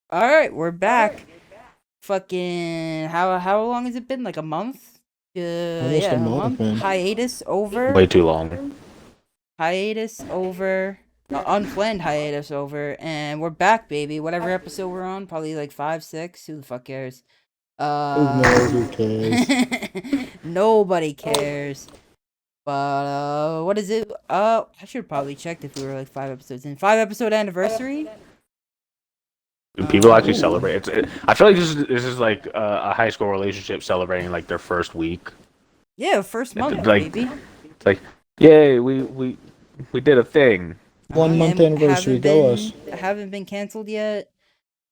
All right, we're back. Fucking how long has it been? Like a month? Almost a Yeah, a month, month. man. Hiatus over. Way too long. Hiatus over. Unplanned hiatus over, and we're back, baby. Whatever episode we're on, probably like five, six. Who the fuck cares? Who knows? Uh, Who cares? nobody cares. But what is it? I should probably checked if we were like 5 episodes in. 5 episode anniversary. People actually Uh, Ooh. celebrate. I feel like this is like a high school relationship celebrating like their first week. yeah, first month, Like baby. it's like, yay, we did a thing. 1 month And anniversary. Go us. haven't been canceled yet.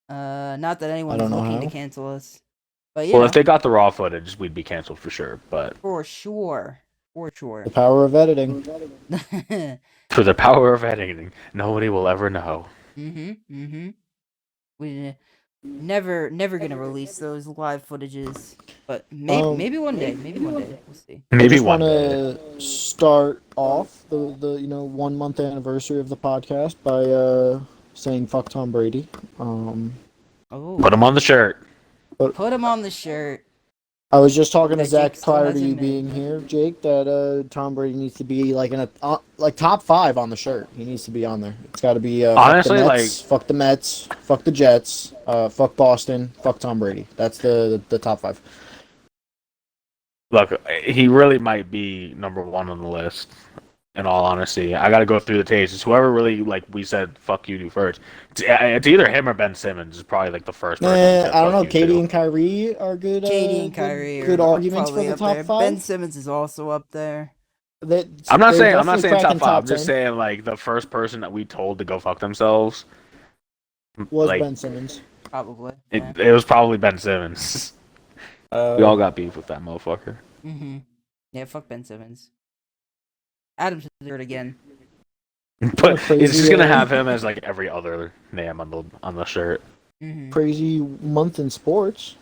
Not that I anyone don't is know looking to how. cancel us, but Well, if yeah, they got the raw footage, we'd be canceled for sure. But for sure, for The sure. power of editing. through the power of editing, nobody will ever know. Mhm. We never gonna release those live footages, but Um, maybe one day, maybe one day. We'll see. I Maybe just want one day. to start off the 1 month anniversary of the podcast by saying fuck Tom Brady. Um, Put Oh, them on the shirt. but put him on the shirt I was just talking to that Jake Zach still prior to hasn't you made. being here, Jake, that Tom Brady needs to be like in a like top five on the shirt. He needs to be on there. It's got to be fuck the Honestly, like, Mets, fuck the Mets, fuck the Jets, fuck Boston, fuck Tom Brady. That's the top five. look, he really might be number one on the list. In all honesty, I got to go through the tapes. It's whoever really like we said fuck you to first. It's either him or Ben Simmons is probably like the first person we said I don't fuck know. you Katie to. and Kyrie are good. KD and Kyrie Good are arguments for probably the up top there. Ben five. Simmons is also up there. They I'm not definitely saying top cracking five. top I'm just 10. saying like the first person that we told to go fuck themselves. Was Like Ben Simmons. Probably. it, Yeah. it was probably Ben Simmons. We Uh, all got beef with that motherfucker. Yeah, fuck Ben Simmons. Adams is third again. you know, But it's just crazy gonna have him as like every other name on the shirt. Mm-hmm. crazy month in sports.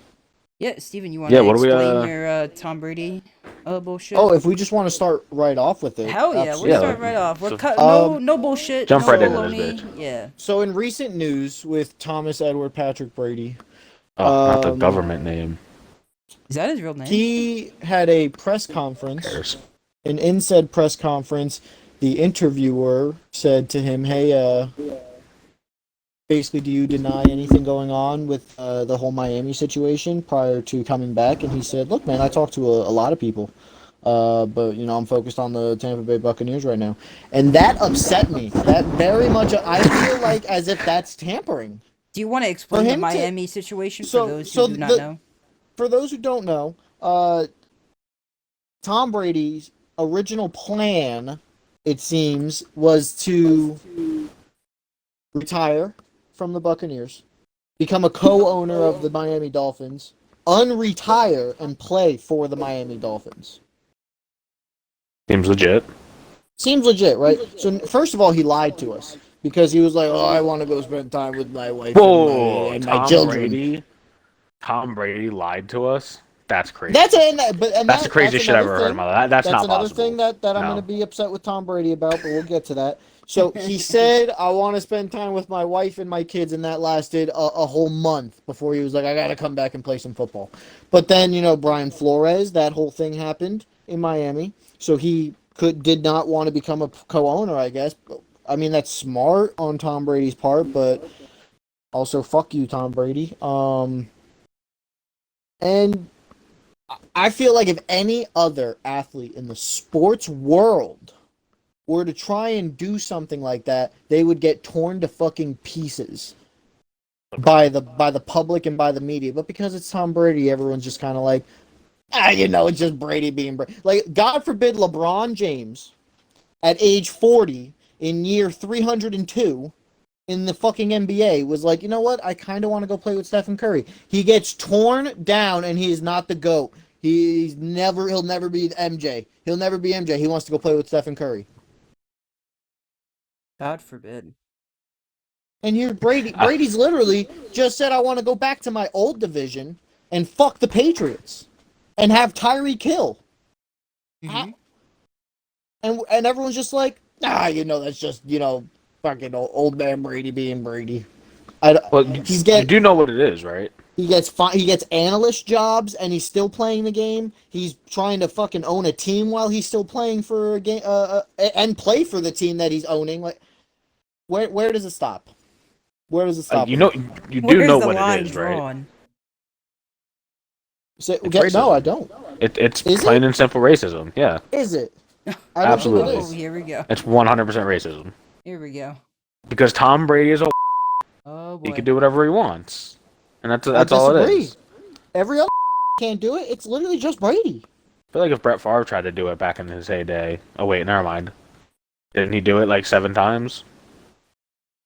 Yeah, Steven, you want Yeah. to What do we? explain your Tom Brady bullshit? Oh, if we just want to start right off with it, Hell yeah, we're Yeah. absolutely. starting right off. We're So cut. Um, No bullshit. jump No right into this baloney. bitch. Yeah. so in recent news with Thomas Edward Patrick Brady, Oh, not the um, government name. Is that his real name? he had a press Who conference, cares? and in said press conference, the interviewer said to him, "Hey, basically, do you deny anything going on with the whole Miami situation prior to coming back?" And he said, "Look, man, I talked to a lot of people, but I'm focused on the Tampa Bay Buccaneers right now," and that upset me. That very much, I feel like as if that's tampering Do you want to for explain the him to. Miami situation for So, those who so do not the know? for those who don't know, Tom Brady's original plan, it seems, was to retire from the Buccaneers, become a co-owner of the Miami Dolphins, unretire and play for the Miami Dolphins. Seems legit. Seems legit, right? So first of all, he lied to us because he was like, "Oh, I want to go spend time with my wife and my Whoa, and my Tom children." Brady. Tom Brady lied to us. That's crazy. That's it, and That's the that's craziest shit I've another ever heard in thing. my life. That's That's not another thing possible. that I'm gonna No. be upset with Tom Brady about, but we'll get to that. So he said, "I want to spend time with my wife and my kids," and that lasted a whole month before he was like, "I gotta come back and play some football." But then Brian Flores, that whole thing happened in Miami, so he did not want to become a co-owner, I guess. I mean, that's smart on Tom Brady's part, but also fuck you, Tom Brady. And I feel like if any other athlete in the sports world were to try and do something like that, they would get torn to fucking pieces by the public and by the media. But because it's Tom Brady, everyone's just kind of like, it's just Brady being Brady. Like, God forbid LeBron James at age 40 in year 302 in the fucking NBA was like, you know what? I kind of want to go play with Stephen Curry. He gets torn down, and he is not the GOAT. He'll never be MJ. He'll never be MJ. He wants to go play with Stephen Curry. God forbid. And here Brady's literally just said, I want to go back to my old division and fuck the Patriots and have Tyreek Hill. Mm-hmm. And everyone's just like, that's just, fucking old man Brady being Brady. Well, He's you do know what it is, right? He gets analyst jobs, and he's still playing the game. He's trying to fucking own a team while he's still playing for a game, and play for the team that he's owning. Like, where does it stop? Where does it stop? You know, you do Where's know the what line it is, right? drawn? No, I don't. It's Is plain it? and simple racism. Yeah, Is it? I don't Absolutely. think Oh, it is. here we go. it's 100% racism. Here we go. Because Tom Brady is a Oh boy. he can do whatever he wants, and that's I all it disagree. is. Every other can't do it. It's literally just Brady. I feel like if Brett Favre tried to do it back in his heyday. Oh wait, never mind. Didn't he do it like 7 times?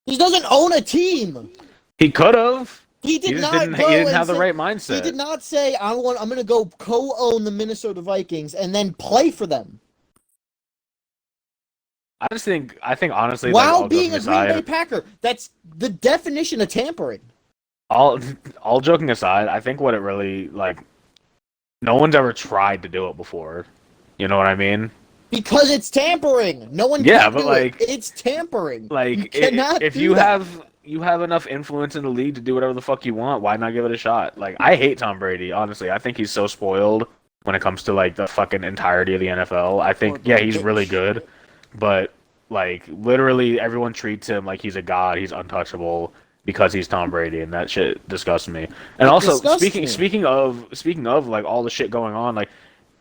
He doesn't own a team. He could have. He He did just not didn't. go He didn't and have the say- right mindset. He did not say, I'm going to go co-own the Minnesota Vikings and then play for them. I think honestly, like, While all being joking a Green Bay aside, Packer. That's the definition of tampering. all joking aside, I think what it really like, no one's ever tried to do it before. You know what I mean? Because it's tampering. No one Yeah, can but do like, it. It's tampering. like You cannot if do you that. have enough influence in the league to do whatever the fuck you want, why not give it a shot? Like, I hate Tom Brady, honestly. I think he's so spoiled when it comes to like the fucking entirety of the NFL. I think yeah, he's really good, but like literally everyone treats him like he's a god, he's untouchable because he's Tom Brady, and that shit disgusts me. And It also disgusts me. speaking of like all the shit going on, like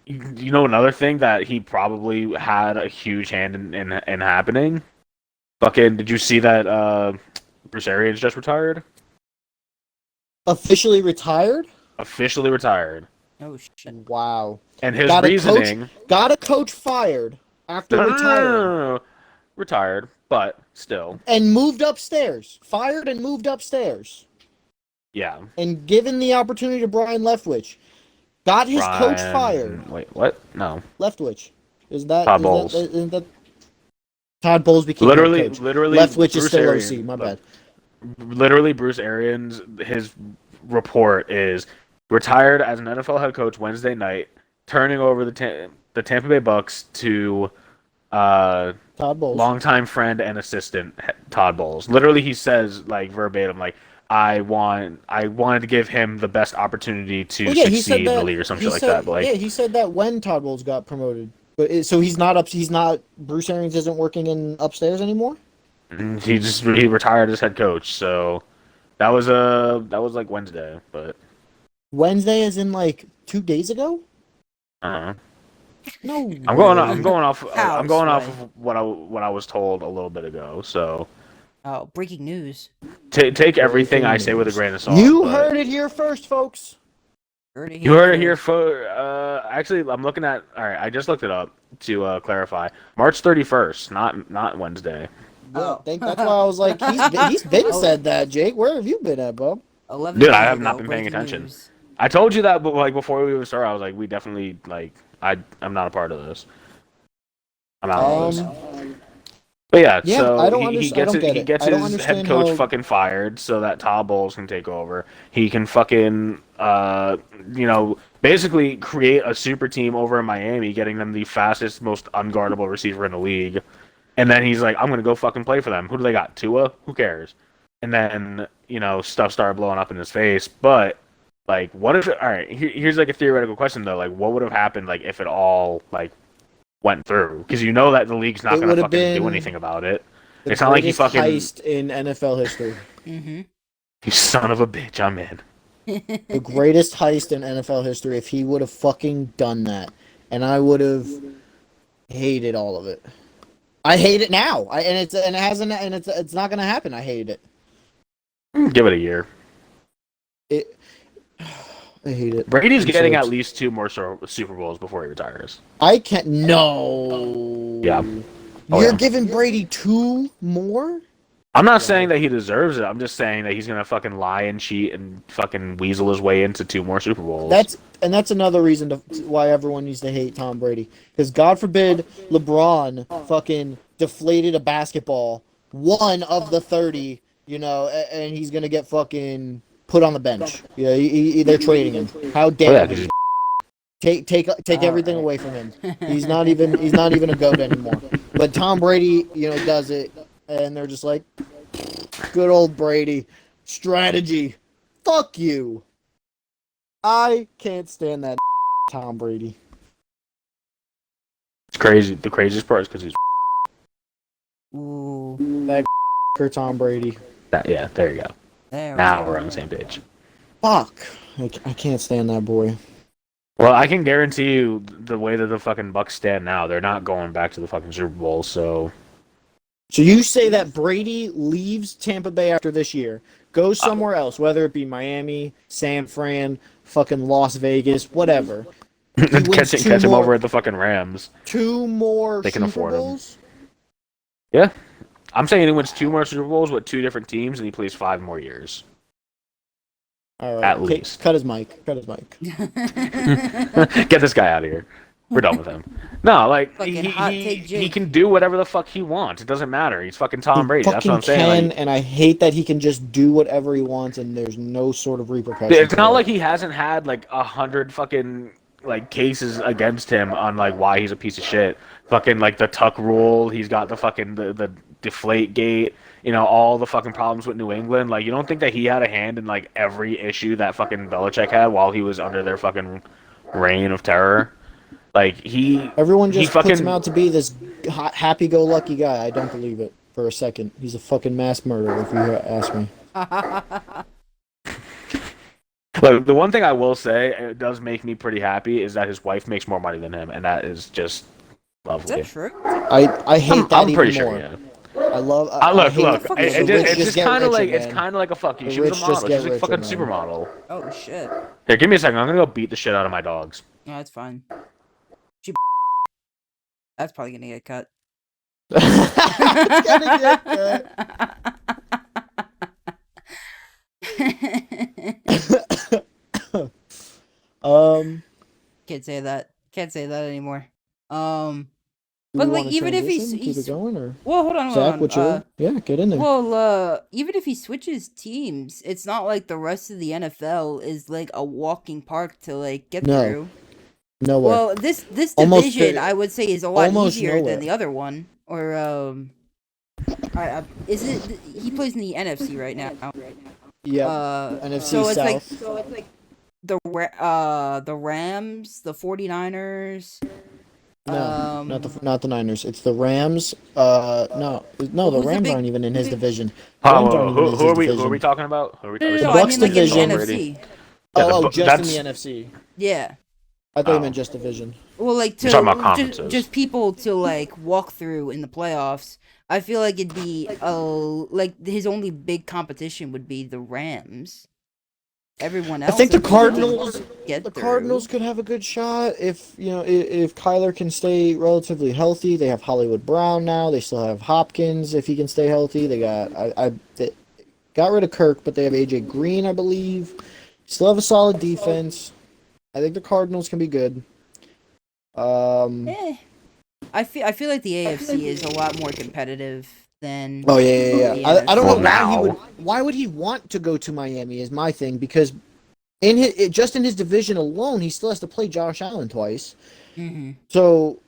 you know another thing that he probably had a huge hand in happening. Fucking, did you see that Bruce Arians just retired? Officially retired? Officially retired. Oh shit. Wow. And his Got a reasoning... Got a coach fired after retiring. No. Retired, but still. And moved upstairs. Fired and moved upstairs. Yeah. And given the opportunity to Brian Leftwich. Got his coach Brian- fired. Wait, what? No. Leftwich. Is that Todd is Bowles. That, isn't that Todd Bowles became head Literally, coach. literally. Leftwich is Bruce still Arians- OC. My bad. Literally, Bruce Arians, his report is retired as an NFL head coach Wednesday night, turning over the Tampa Bay Bucks to Todd Bowles. longtime friend and assistant Todd Bowles. Literally, he says like verbatim, like I wanted to give him the best opportunity to Well, yeah, he succeed said in that. the league or some he shit like said- that. But like, yeah, he said that when Todd Bowles got promoted. But so he's not up. He's not. Bruce Arians isn't working in upstairs anymore. he retired as head coach. So that was like Wednesday, but Wednesday, is in like 2 days ago. uh, No, I'm going way. off House, of what I was told a little bit ago. So Oh, breaking news. take everything I say with a grain of salt. You but- heard it here first, folks. Heard it You heard it here, first. actually, I'm looking at. All right, I just looked it up to clarify. March 31st, not Wednesday. Yeah, Oh. that's why I was like, he's been said that, Jake. Where have you been at, bub? 11 Dude, I days have not ago, been paying breaking attention. news. I told you that, but like before we even started, I was like, we definitely like I'm not a part of this. I'm out of this. But yeah, Yeah, so I don't he understand- I gets don't get he it. gets I don't his head understand coach how- fucking fired so that Todd Bowles can take over. He can fucking basically create a super team over in Miami, getting them the fastest, most unguardable receiver in the league. And then he's like, I'm gonna go fucking play for them. Who do they got? Tua? Who cares? And then, stuff started blowing up in his face. But like, what if? All right, here's like a theoretical question though. Like, what would have happened like if it all like went through? Because you know that the league's not It gonna would have fucking do been anything about it. The It's not like he greatest fucking. heist in NFL history. Mm-hmm. You son of a bitch! I'm in. The greatest heist in NFL history. If he would have fucking done that, and I would have hated all of it. I hate it now. It's not gonna happen. I hate it. Give it a year. I hate it. Brady's I'm getting so at least 2 more Super Bowls before he retires. I can't. No. Yeah. Oh, You're yeah. giving Brady 2 more? I'm not saying that he deserves it. I'm just saying that he's gonna fucking lie and cheat and fucking weasel his way into 2 more Super Bowls. That's another reason why everyone needs to hate Tom Brady. Because God forbid LeBron fucking deflated a basketball, 1 of the 30, and he's gonna get fucking put on the bench. Yeah, they're trading him. How Oh, dare yeah, you? 'cause Take everything away from him. He's not even a goat anymore. But Tom Brady, does it, and they're just like, good old Brady. strategy. Fuck you. I can't stand that Tom Brady. It's crazy. The craziest part is because he's Ooh. That for Tom Brady. that. Yeah, there you go. There Now we we're go. on the same page. Fuck. I can't stand that boy. Well, I can guarantee you the way that the fucking Bucks stand now, they're not going back to the fucking Super Bowl. So You say that Brady leaves Tampa Bay after this year, goes somewhere else, whether it be Miami, San Fran, fucking Las Vegas, whatever. He wins catch him over at the fucking Rams. 2 more They can Super afford him. Bowls? Yeah, I'm saying he wins 2 more Super Bowls with 2 different teams, and he plays 5 more years. All right. At least. Cut his mic. Cut his mic. Get this guy out of here. We're done with him. No, like Fucking hot take he Jake. can do whatever the fuck he wants. It doesn't matter. He's fucking Tom Brady. That's what I'm saying. Can, Like, and I hate that he can just do whatever he wants and there's no sort of repercussions. it's not for like it. he hasn't had like 100 fucking like cases against him on like why he's a piece of shit. Fucking like the Tuck rule. He's got the fucking the deflate gate. You know, all the fucking problems with New England. Like, you don't think that he had a hand in like every issue that fucking Belichick had while he was under their fucking reign of terror? Like Everyone he just fucking puts him out to be this happy-go-lucky guy. I don't believe it for a second. He's a fucking mass murderer, if you ask me. Look, the one thing I will say, it does make me pretty happy, is that his wife makes more money than him, and that is just Is lovely. that true? I hate that I'm even pretty more. sure, yeah. I love. Look, fuck it's is the rich just get kind of richer, like it's man. kind of like a fuck you. The She was a rich just model. get She's a richer, fucking man. supermodel. Oh shit. Here, give me a second. I'm gonna go beat the shit out of my dogs. No, that's fine. That's probably gonna get cut. It's gonna get cut. Can't say that. Can't say that anymore. Do But we like, wanna even if transition? he's Keep it going, or well, hold on, Zach, what's your yeah? Get in there. well, even if he switches teams, it's not like the rest of the NFL is like a walking park to like get No. through. Nowhere. Well, this Almost division, fi- I would say, is a lot almost easier nowhere. than the other one. Or is it? He plays in the NFC right now. Yeah. NFC so it's South. like the Rams, the 49ers. No, not the Niners. It's the Rams. No, Who's the the Rams big- aren't even in his division. Oh, Rams aren't even in who are his we? Who are division. we talking about? Who are we, No, are we no, talking I Bucks mean like in the division. Brady? NFC. Yeah, Oh, just in that's- the NFC. Yeah. I thought you Oh. meant just division. Well, like You're talking about just, conferences. just people to like walk through in the playoffs. I feel like it'd be like his only big competition would be the Rams. Everyone I else, think the I think, Cardinals. can get The through. Cardinals could have a good shot if if Kyler can stay relatively healthy. They have Hollywood Brown now. They still have Hopkins if he can stay healthy. They got they got rid of Kirk, but they have AJ Green, I believe. Still have a solid defense. I think the Cardinals can be good. Eh. I feel like the AFC is a lot more competitive than. Oh yeah. the I don't know Well, why would he want to go to Miami is my thing, because in his division alone he still has to play Josh Allen twice. Mm-hmm. So,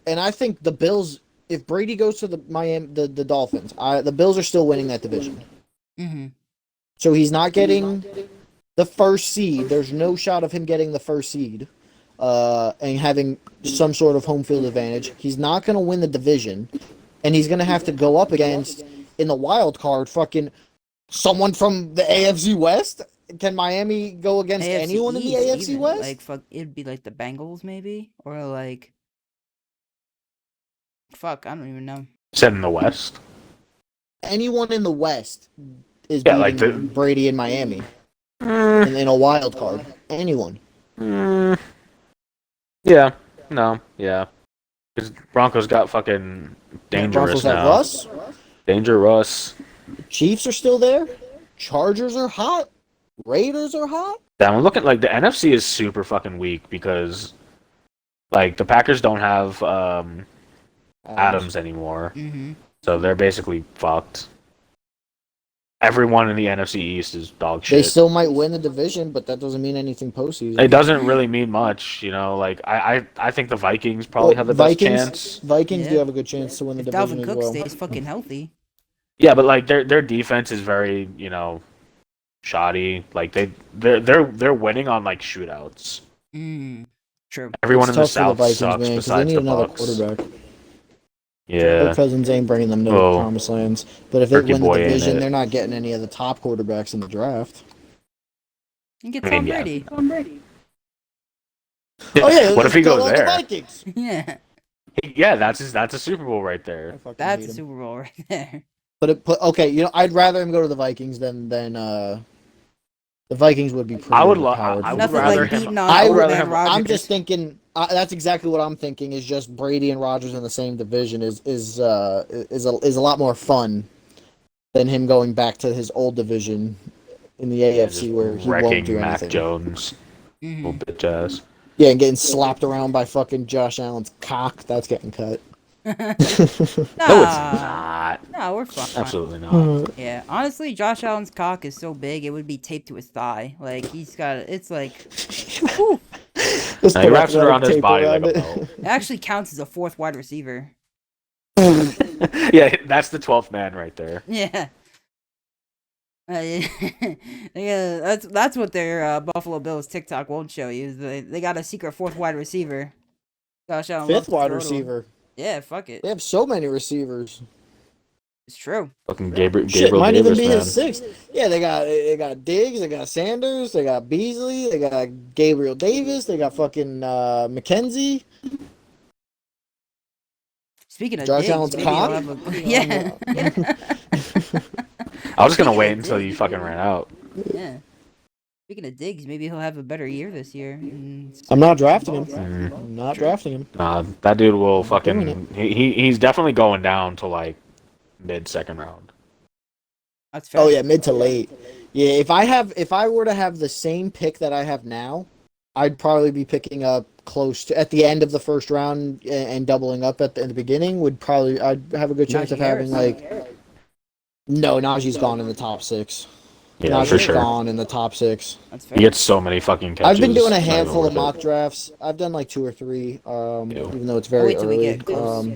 and I think the Bills, if Brady goes to the Dolphins, the Bills are still winning that division. Mm-hmm. So he's not getting the first seed. There's no shot of him getting the first seed, and having some sort of home field advantage. He's not going to win the division, and he's going to have to go up against, in the wild card, fucking someone from the AFC West. Can Miami go against AFC anyone in the East, AFC even. West? Like fuck, it'd be like the Bengals maybe, or like fuck, I don't even know. Said in the West. Anyone in the West is Yeah, beating like the- Brady in Miami in a wild card. Anyone. Yeah. No. Yeah. Because Broncos got fucking dangerous Broncos have now. Russ. Dangerous. Chiefs are still there. Chargers are hot. Raiders are hot. I'm looking like the NFC is super fucking weak because like the Packers don't have Adams anymore, Mm-hmm. so they're basically fucked. Everyone in the NFC East is dog They shit. still might win the division, but that doesn't mean anything postseason. It doesn't really mean much, you know. Like I think the Vikings probably have the best chance. Vikings do Yeah. have a good chance to win the If division Dalvin as Cook well. stays fucking healthy. Yeah, but like their defense is very, you know, shoddy. Like they're winning on like shootouts. True. Everyone It's in the tough for the South Vikings, sucks man, because they besides need the another Bucks. quarterback. Yeah. Kirk Cousins ain't bringing them no Oh, promised lands. But if they Turkey win the boy ain't division, it. they're not getting any of the top quarterbacks in the draft. You get I mean, Tom yeah. Brady. Oh yeah, What if he go goes on the there? Vikings. Yeah, Yeah, that's a Super Bowl right I there. fucking that's hate a him. Super Bowl right there. Okay, I'd rather him go to the Vikings than the Vikings would be pretty I would overpowered. I for would Nothing rather like him. beating on I would old rather man him. Rodgers. I'm just thinking. That's exactly what I'm thinking. Is just Brady and Rodgers in the same division is a lot more fun than him going back to his old division in the Yeah, just AFC where he won't do wrecking Mac anything. Jones, little bitch ass. Yeah, and getting slapped around by fucking Josh Allen's cock. That's getting cut. No, it's not. No, we're fine. Absolutely not. Yeah, honestly, Josh Allen's cock is so big it would be taped to his thigh. Like he's got it's like, whew. Just No, he put wraps it athletic around his tape body like around a it. belt. It actually counts as a fourth wide receiver. Yeah, that's the 12th man right there. Yeah. Yeah, that's what their Buffalo Bills TikTok won't show you. Is they got a secret fourth wide receiver. Josh Allen loves Fifth to wide throw to him. receiver. Yeah, fuck it. They have so many receivers. It's true. Fucking Gabriel Shit, might Davis, even be man. his sixth. Yeah, they got Diggs, they got Sanders, they got Beasley, they got Gabriel Davis, they got fucking McKenzie. Speaking of Josh Diggs, Allen's maybe he'll cock? have a yeah. I was just gonna Speaking wait of until you Diggs, fucking ran out. Yeah. Speaking of Diggs, maybe he'll have a better year this year. I'm not drafting him. Mm. I'm not drafting him. That dude will Not doing fucking. He's definitely going down to like mid-second round. That's fair. Oh yeah, mid to late. Yeah, if I were to have the same pick that I have now, I'd probably be picking up close to at the end of the first round and doubling up at the beginning. I'd have a good chance of Najee having Harris. like. No, Najee's gone in the top 6. Yeah, Najee's for sure. gone in the top 6. That's fair. He gets so many fucking catches. I've been doing a not even handful of worth it. mock drafts. I've done like 2 or 3, Ew. even though it's very wait till we early. get close.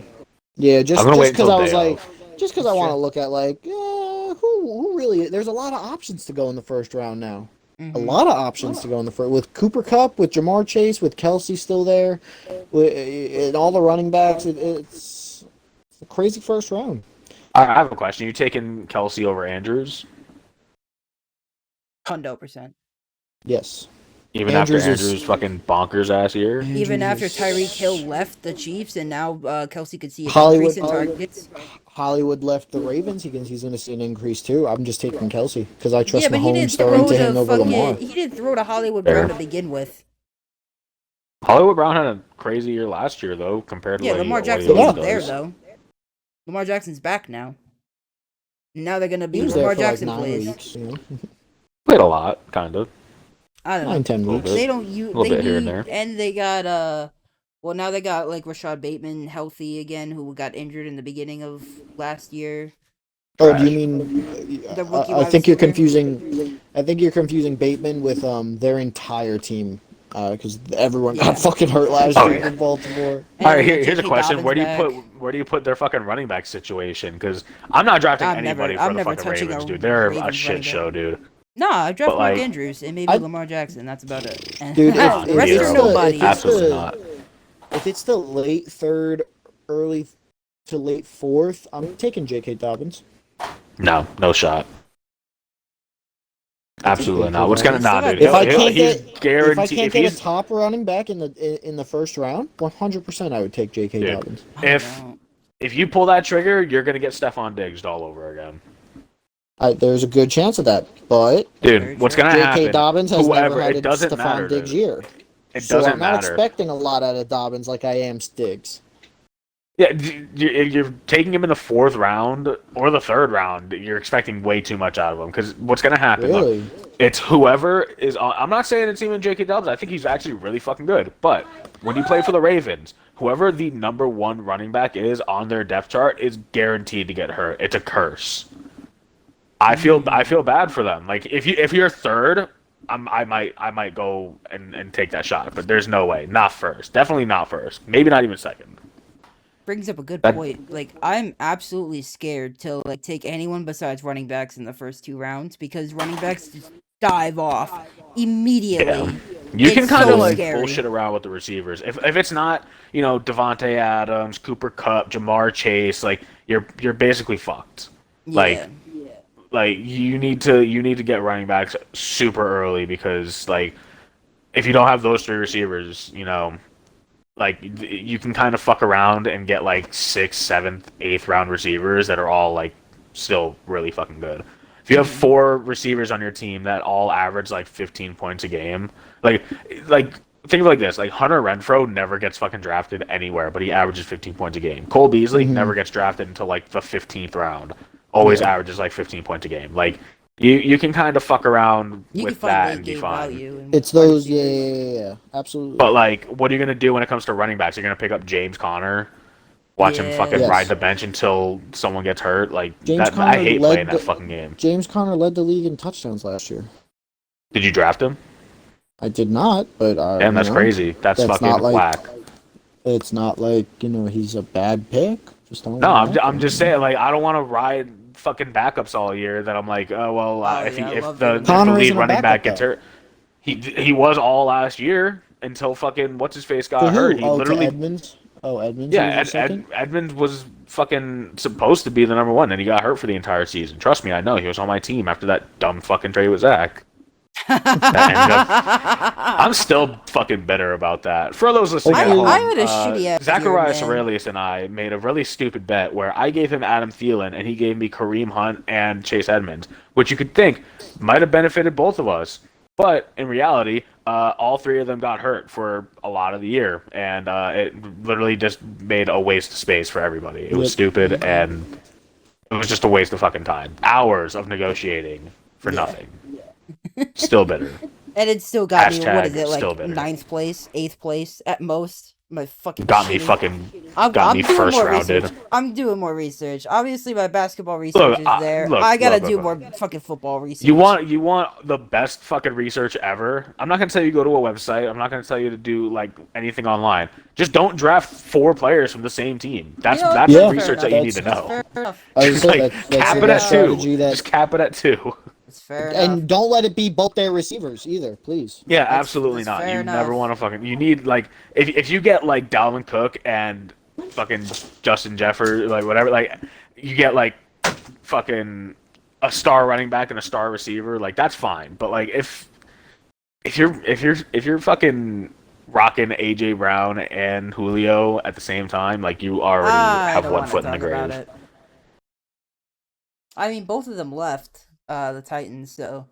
Yeah, just I'm gonna wait because until I was day like, of. just because I want to Sure. look at like, who really? There's a lot of options to go in the first round now. Mhm. A lot of options to go in the first with Cooper Kupp, with Jamar Chase, with Kelsey still there, and all the running backs. It's a crazy first round. I have a question. You taking Kelsey over Andrews? 100%. Yes. Even Andrews after is- Andrews' fucking bonkers ass year? Even after Andrews is- Tyreek Hill left the Chiefs and now Kelsey could see a Hollywood- decrease in targets. Hollywood left the Ravens. He's going to see an increase too. I'm just taking Kelsey because I trust Yeah, but he didn't Mahomes throwing throw to him to over Lamar. fucking. He didn't throw to Hollywood Fair. Brown to begin with. Hollywood Brown had a crazy year last year, though, compared to Yeah, what Lamar he Jackson always wasn't there does. though. Lamar Jackson's back now. Now they're gonna He be was there Lamar for like Jackson 9 plays. weeks. Played a lot, kind of. I don't know. 9-10 Little weeks. bit. They don't use. little They bit here and need, there. and they got well, now they got like Rashad Bateman healthy again, who got injured in the beginning of last year. Oh, do you Trash. mean? The rookie I wide think you're receiver? confusing. I think you're confusing Bateman with their entire team because everyone Yeah. got fucking hurt last Oh, year yeah. in Baltimore. And All right, then here's a J.K. question: Dobbins where do you put their fucking running back situation? Because I'm not drafting I'm never- anybody I'm for the never fucking touching Ravens, a dude. They're a Ravens shit running show, back. dude. No, I draft But, Mark like- Andrews and maybe I- Lamar Jackson. That's about it. And Dude, the if rest it's are the- nobody. if it's Absolutely the- not. If it's the late third, early to late fourth, I'm taking J.K. Dobbins. No shot. Absolutely not. What's gonna Still nah, got dude? If I can't He's get- If I guaranteed. can't If get a he's top running back in the first round, 100% I would take J.K. Dude. Dobbins. I don't if- know. if you pull that trigger, you're gonna get Stephon Diggs all over again, There's a good chance of that, but dude. Very What's true. gonna J.K. happen? Dobbins has Whoever, never had it a doesn't Stephon matter. Diggs Dude. year. It So doesn't I'm not matter. expecting a lot out of Dobbins like I am Stiggs. Yeah, if you're taking him in the 4th round or the 3rd round, you're expecting way too much out of him. Because what's going to happen? Look, Really? it's whoever is on. I'm not saying it's even J.K. Dobbins. I think he's actually really fucking good. But when you play for the Ravens, whoever the number 1 running back is on their depth chart is guaranteed to get hurt. It's a curse. I feel bad for them. Like if you're 3rd, I might go and take that shot. But there's no way. Not 1st. Definitely not 1st. Maybe not even 2nd. brings up a good That point. Like, I'm absolutely scared to like take anyone besides running backs in the first 2 rounds because running backs just dive off Yeah. immediately. You It's can kind of so like scary. bullshit around with the receivers. If it's not, Devontae Adams, Cooper Kupp, Jamar Chase, like you're basically fucked. Like Yeah. you need to get running backs super early because like if you don't have those three receivers, like you can kind of fuck around and get like sixth, seventh, eighth round receivers that are all like still really fucking good. If you have Mhm. four receivers on your team that all average like 15 points a game, like like think of it like this: like Hunter Renfro never gets fucking drafted anywhere, but he averages 15 points a game. Cole Beasley Hmm. never gets drafted until like the 15th round, always Yeah. averages like 15 points a game. Like you can kind of fuck around You can with find that late and be game fine. value in It's wide those. Yeah, receivers. yeah, yeah, yeah. Absolutely. But like, what are you gonna do when it comes to running backs? You're gonna pick up James Conner, watch him fucking Yeah. ride Yes. the bench until someone gets hurt. Like James that, I Conner hate playing led that the fucking game. James Conner led the league in touchdowns last year. Did you draft him? I did not, but Damn, that's crazy. That's that's fucking not like whack. it's not like he's a bad pick. Just don't No, like I'm just him. saying. Like, I don't want to ride fucking backups all year. That I'm like, oh well, Oh if he yeah, I if love the doing if the that. Conner lead isn't a running backup back gets though. hurt, he was all last year until fucking what's his face To got hurt. who? He Oh, to literally Edmonds. Oh, Edmonds. He Yeah, was your second. Edmonds was fucking supposed to be the number one, and he got hurt for the entire season. Trust me, I know. He was on my team after that dumb fucking trade with Zach. That ended up. I'm still fucking bitter about that. For those listening at Hopefully, I home, had a shitty ass year, Zacharias man. Aurelius and I made a really stupid bet where I gave him Adam Thielen and he gave me Kareem Hunt and Chase Edmonds, which you could think might have benefited both of us. But in reality, all three of them got hurt for a lot of the year, and it literally just made a waste of space for everybody. It was yep. stupid, and it was just a waste of fucking time. Hours of negotiating for Yeah. nothing. Still bitter. And it still got me, what is Hashtag it, still like bitter. ninth place, eighth place at most? My fucking Got me shitty. fucking I'm got me doing first more rounded. research. I'm doing more research. Obviously, my basketball research Look, is there. look, I gotta look, look, do look. more fucking football research. You want the best fucking research ever? I'm not gonna tell you to go to a website. I'm not gonna tell you to do like anything online. Just don't draft four players from the same team. That's You know, that's Yeah, the fair research enough. that you need to that's know. Fair enough. I was saying Like that's cap the it at best two. strategy that, Just cap it at two. It's fair enough. and don't let it be both their receivers either, please. Yeah, That's absolutely not. fair You enough. never want to fucking. You need like if you get like Dalvin Cook and fucking Justin Jefferson, like whatever, like you get like fucking a star running back and a star receiver, like that's fine. But like if you're fucking rocking AJ Brown and Julio at the same time, like you already I have don't one want to foot in the talk about grave. it. I mean, both of them left the Titans, so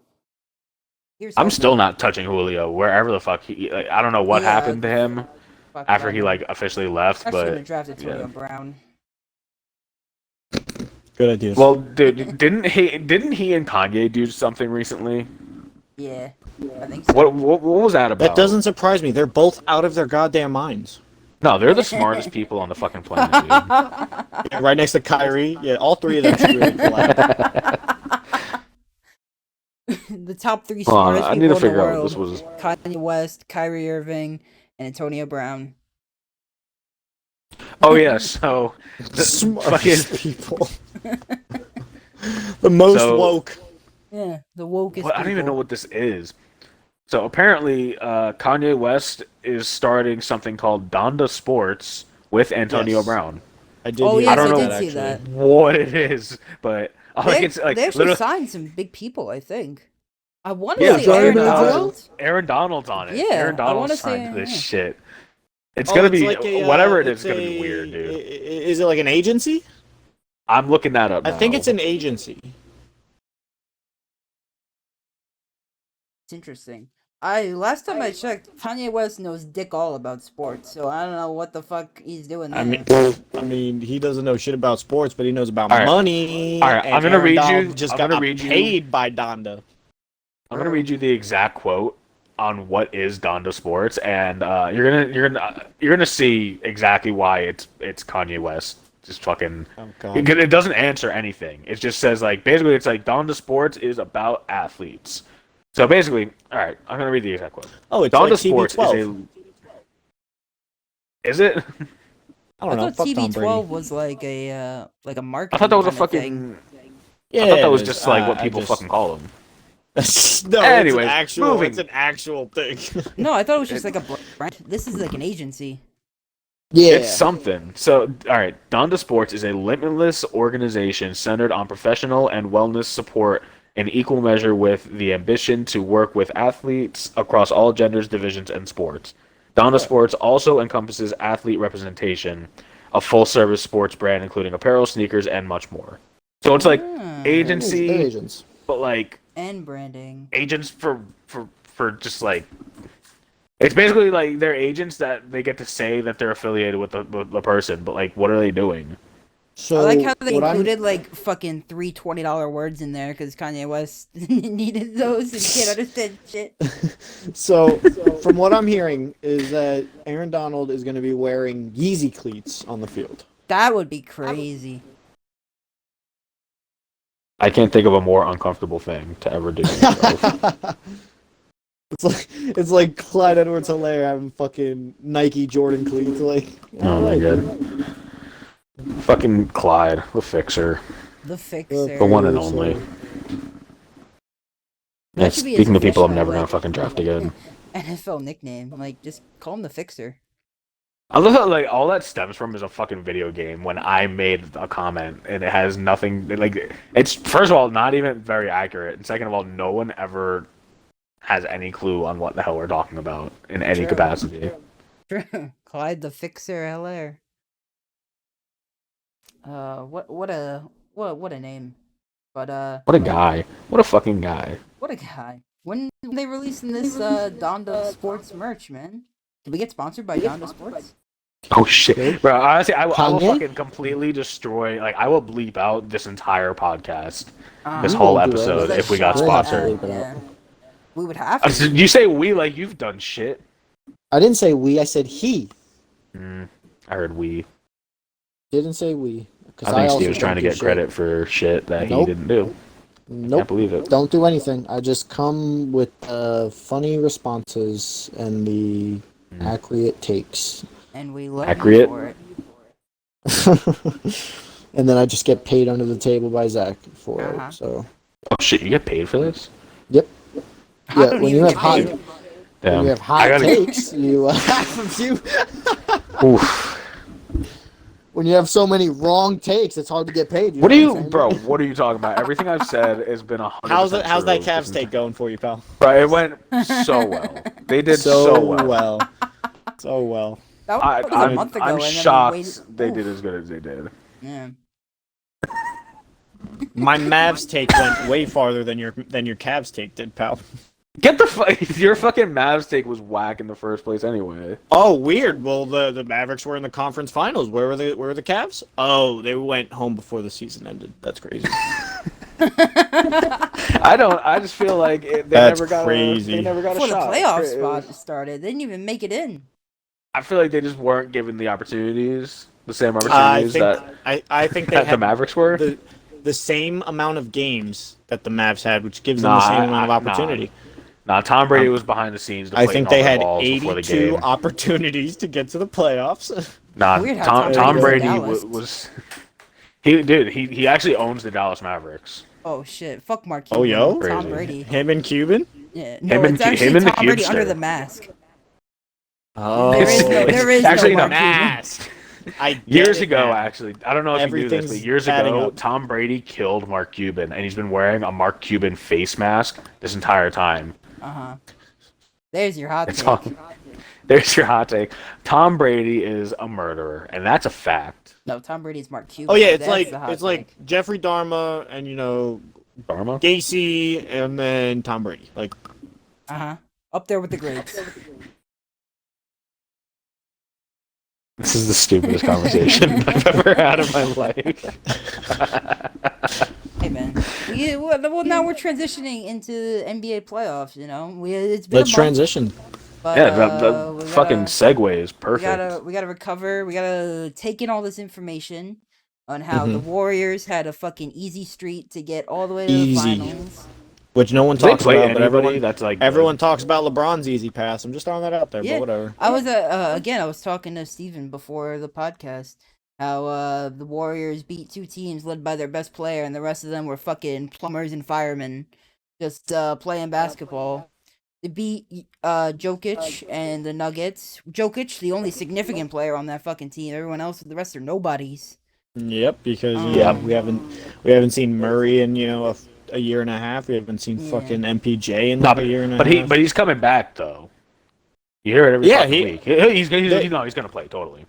here's I'm hoping. still not touching Julio wherever the fuck he. Like, I don't know what Yeah, happened to him Fuck after that, he man. like officially left, I should but have drafted Antonio yeah. Brown. Good idea. Well, dude, didn't he and Kanye do something recently? Yeah, I think so. What was that about? That doesn't surprise me. They're both out of their goddamn minds. No, they're the smartest people on the fucking planet, dude. Yeah, right next to Kyrie. Yeah, all three of them should really collab. The top three Hold on, smartest I need people to in the figure out what world: this was. Kanye West, Kyrie Irving, and Antonio Brown. Oh yeah, so Smartest people. The most So- woke. Yeah, the wokest. I don't even know people. what this is. So apparently, Kanye West is starting something called Donda Sports with Antonio Yes. Brown. I did. Oh hear yes, I don't I know did that, see actually. that. What it is, but all I They, can say, like, they actually literally, signed some big people, I think. I want to yeah, say Johnny Aaron Manziel. Donald. Aaron Donald's on it. Yeah, Aaron I wanna Donald's signed say- this yeah. shit. It's Oh, gonna be like a, whatever it is. it's It's gonna be weird, dude. Is it like an agency? I'm looking that up. I think now. it's an agency. It's interesting. Last time I checked, Kanye West knows dick all about sports, so I don't know what the fuck he's doing there. I mean, he doesn't know shit about sports, but he knows about All right. money. All right, and I'm gonna Aaron read Donald you- Just I'm got gonna read you- paid by Donda. I'm gonna read you the exact quote on what is Donda Sports, and you're gonna see exactly why it's Kanye West. Just fucking. Oh god. It doesn't answer anything. It just says like basically it's like Donda Sports is about athletes. So basically, all right, I'm gonna read the exact quote. Oh, it's Donda like Sports TB12. is it? I I don't know. thought Fuck Tom Brady. TB12 was like a I marketing thought that was a kind of thing. fucking. Yeah, I thought that it was is. just like what I people just... fucking call them. No, Anyways, It's moving. an actual thing. No, I thought it was just It- like a brand. This is like an agency. Yeah. It's something. So, all right, Donda Sports is a limitless organization centered on professional and wellness support in equal measure with the ambition to work with athletes across all genders, divisions, and sports. Donda Sports also encompasses athlete representation, a full-service sports brand including apparel, sneakers, and much more. So it's like Ah, They're agency, agents. but like and branding. agents for just like it's basically like they're agents that they get to say that they're affiliated with the person, but like what are they doing? So I like how they what included like fucking three $20 words in there because Kanye West needed those and can't understand shit. So from what I'm hearing is that Aaron Donald is going to be wearing Yeezy cleats on the field. That would be crazy. I can't think of a more uncomfortable thing to ever do. To It's like Clyde Edwards-Helaire having fucking Nike Jordan cleats. Like, oh my god, fucking Clyde, the fixer, The Fixer. the one and only. That Yeah, should be his speaking of people I'm official, never gonna like, fucking draft again. NFL nickname. Like, just call him the Fixer. I love how like all that stems from is a fucking video game when I made a comment and it has nothing like it's first of all not even very accurate and second of all no one ever has any clue on what the hell we're talking about in any True. capacity. Clyde the Fixer Hilaire. What a name. But What a guy. What a fucking guy. what a guy. When they releasing this Donda Sports merch, man? Did we get sponsored by Donda Sports? Oh shit. Bro, honestly I will Kanye? fucking completely destroy like I will bleep out this entire podcast. This We whole won't do episode anything. if we got We'll have to sponsored. bleep it out. Yeah. We would have to. You say we like you've done shit. I didn't say we. I said he. I heard we. Didn't say we. I think also Steve was trying to don't do get shit. credit for shit that he Nope. didn't do. Can't Nope. believe it. Don't do anything. I just come with funny responses and the accurate takes. And we love Accurate? you for it. And then I just get paid under the table by Zach for Uh-huh. it. So, Oh shit, you get paid for this? yep. I Yeah, don't when you even have hot, get paid. when Damn. you have I hot gotta takes, you have a few. Oof. When you have so many wrong takes, it's hard to get paid. What know are you, I'm saying? bro? What are you talking about? Everything I've said has been 100%. How's that true. Cavs take going for you, pal? Bro, it went so well. They did so well. So well. That was a I'm month ago. I'm and then we shocked waited- they Oof. did as good as they did. Yeah. My Mavs take went way farther than your Cavs take did, pal. Get the fuck. Your fucking Mavs take was whack in the first place anyway. Oh, weird. Well, the Mavericks were in the conference finals. Where were the Cavs? Oh, they went home before the season ended. That's crazy. I just feel like they That's never got crazy. They never got Before a the shot. playoff It was- spot started, they didn't even make it in. I feel like they just weren't given the opportunities, the same I opportunities think I think they that the had Mavericks were. the same amount of games that the Mavs had, which gives them the same amount of opportunity. Nah, Tom Brady was behind the scenes. I think they had balls before the 82 game. opportunities to get to the playoffs. Nah, Weird how Tom Tom Brady Brady was was he actually owns the Dallas Mavericks. Oh shit! Fuck Mark Oh, Cuban. yo? Tom Crazy. Brady. Him and Cuban. Yeah, Him no, and it's Cu- actually him and the Tom Brady under Cubester. the mask. Oh, There is no actually Mark no, Cuban. mask. I get Years it ago, now. actually, I don't know if you knew this, but Everything's years adding ago, up. Tom Brady killed Mark Cuban, and he's been wearing a Mark Cuban face mask this entire time. There's your hot It's take. all- There's your hot take. Tom Brady is a murderer, and that's a fact. No, Tom Brady's Mark Cuban. Oh yeah, it's That's like the hot like take. Jeffrey Dahmer and Dharma? Gacy and then Tom Brady. Like Up there with the greats. This is the stupidest conversation I've ever had in my life. Hey man, well now we're transitioning into the NBA playoffs. You know, it's been Let's a month, transition. but, Yeah, we the fucking gotta- segue is We perfect. gotta recover. We gotta take in all this information on how the Warriors had a fucking easy street to get all the way to Easy. the finals. which no one Do they talks play about, but anybody that's like everyone talks about LeBron's easy pass. I'm just throwing that out there, Yeah. but whatever. I was again. I was talking to Steven before the podcast. How the Warriors beat two teams led by their best player, and the rest of them were fucking plumbers and firemen, just playing basketball. They beat Jokic and the Nuggets. Jokic, the only significant player on that fucking team. Everyone else, the rest are nobodies. Yep, because Yeah. we haven't seen Murray in a year and a half. We haven't seen Yeah. fucking MPJ in No, like a year and a half. but he's coming back though. You hear it every Yeah, fucking week. He's gonna play totally.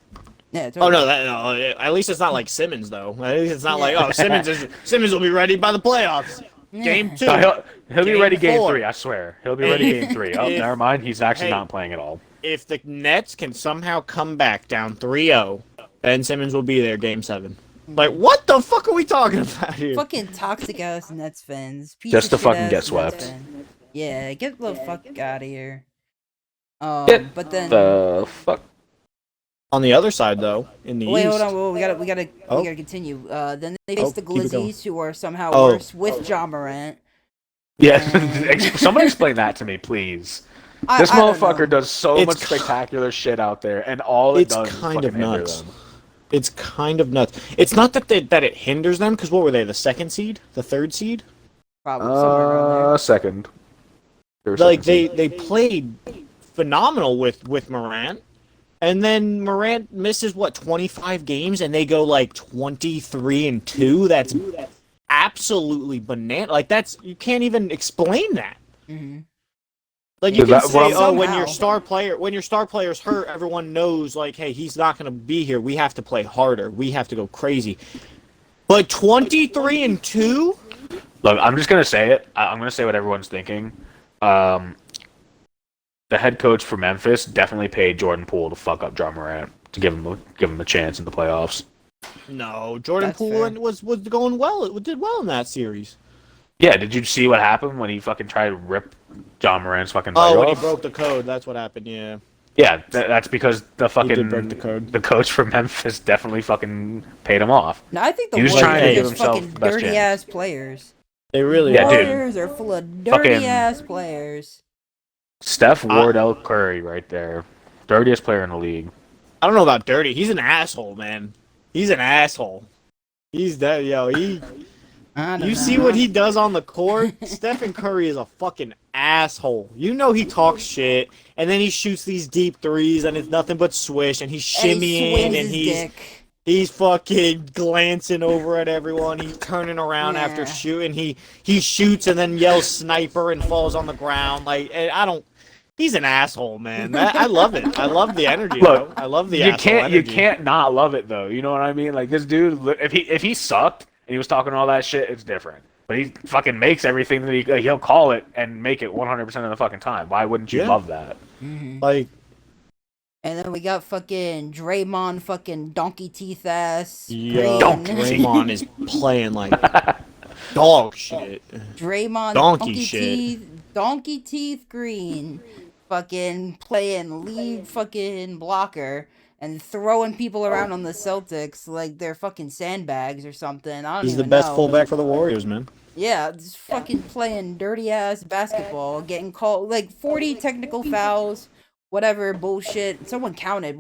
Yeah. Oh Totally. no, at least it's not like Simmons though. At least it's not like Simmons will be ready by the playoffs. Game 2. No, he'll be Game ready game 4. 3. I swear he'll be ready game 3. Oh, If- never mind. He's actually hey. not playing at all. If the Nets can somehow come back down 3-0, Ben Simmons will be there game 7. Like, what the fuck are we talking about here? Fucking toxic ass Nets fans. Piece Just of to shit fucking ass get Nets swept. fan. Yeah, get the fuck out of here. Get But then The fuck. On the other side, though, in the wait, East, hold on. Well, we gotta Oh. continue. Then they face the keep it going. Glizzies, who are somehow Oh. worse with John Morant. Yeah, somebody explain that to me, please. This I don't motherfucker know. does so It's much spectacular shit out there, and all it it's does is kind fucking of hinder nuts. them. It's kind of nuts. It's not that that it hinders them, because what were they, the 2nd seed? The 3rd seed? Probably somewhere around Second. They were Like, second seed. they played phenomenal with Morant, and then Morant misses, 25 games, and they go, 23-2? That's absolutely banana. Like, you can't even explain that. there. Mm-hmm. Like, you Yeah, can well, say, oh, when somehow. your star player's hurt, everyone knows, hey, he's not going to be here. We have to play harder. We have to go crazy. But 23-2? Look, I'm just gonna say it. I'm gonna say what everyone's thinking. The head coach for Memphis definitely paid Jordan Poole to fuck up John Morant to give him a chance in the playoffs. No, Jordan That's Poole fair. was going well. It did well in that series. Yeah, did you see what happened when he fucking tried to rip John Morant's fucking leg Oh, when he off? broke the code, that's what happened. Yeah, Yeah, that's because the he fucking did break the code. the coach from Memphis definitely fucking paid him off. No, I think the He was Warriors trying are to give just himself fucking the best dirty chance. ass players. They really Yeah, are. dude. Warriors are full of Fucking- dirty ass players. Steph Wardell Curry right there, dirtiest player in the league. I don't know about dirty. He's an asshole, man. He's an asshole. He's that He. I don't You know. see what he does on the court? Stephen Curry is a fucking asshole. You know he talks shit, and then he shoots these deep threes, and it's nothing but swish, and he's And he shimmying, swings and his he's dick. he's fucking glancing over at everyone. He's turning around after Yeah. shooting. He shoots and then yells sniper and falls on the ground. I don't. He's an asshole, man. I love it. I love the energy. Look, though. I love the you asshole can't energy. you can't not love it though. You know what I mean? Like this dude, if he sucked and he was talking all that shit, it's different. But he fucking makes everything that he'll call it and make it 100% of the fucking time. Why wouldn't you Yeah. love that? Mhm. Like, And then we got fucking Draymond, fucking donkey teeth ass. yo, Green. Draymond is playing like dog shit. Draymond, Donkey shit. Donkey teeth green. Fucking playing lead fucking blocker and throwing people around on the Celtics like they're fucking sandbags or something. I don't He's the even best know. fullback for the Warriors, man. Yeah, just fucking playing dirty ass basketball, getting called like 40 technical fouls, whatever bullshit. Someone counted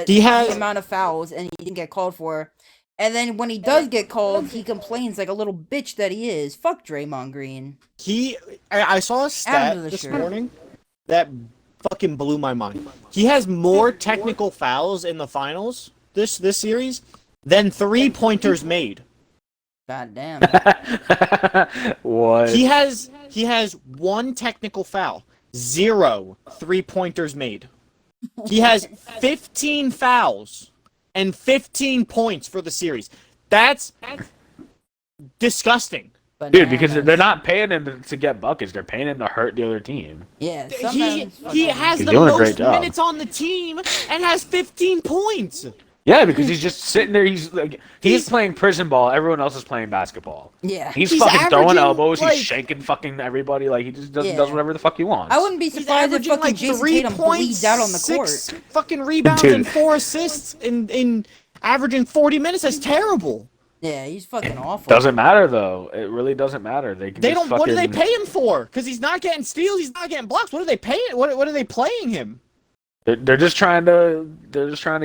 He has- the amount of fouls and he didn't get called for. And then when he does get called, he complains like a little bitch that he is. Fuck Draymond Green. I saw a Under stat the this shirt. morning that fucking blew my mind. He has more technical fouls in the finals this series than 3-pointers made. God damn. What? He has 1 technical foul, 0 3-pointers made. He has 15 fouls and 15 points for the series. That's disgusting. Dude, because Bananas. they're not paying him to get buckets. They're paying him to hurt the other team. Yeah, He sometimes he fucking- has He's the doing a great most job. minutes on the team and has 15 points. Yeah, because he's just sitting there. He's playing prison ball. Everyone else is playing basketball. Yeah. He's fucking throwing averaging, elbows. like- He's shaking fucking everybody. Like he just does Yeah. whatever the fuck he wants. I wouldn't be He's surprised if averaging fucking like Jason 3 Tatum points, bleeds out on the court. 6 fucking rebounds Dude. and 4 assists in averaging 40 minutes. That's terrible. Yeah, he's fucking awful. Doesn't matter though. It really doesn't matter. They can They just don't. fucking... What do they pay him for? Because he's not getting steals. He's not getting blocks. What are they paying? What are they playing him? They're just trying to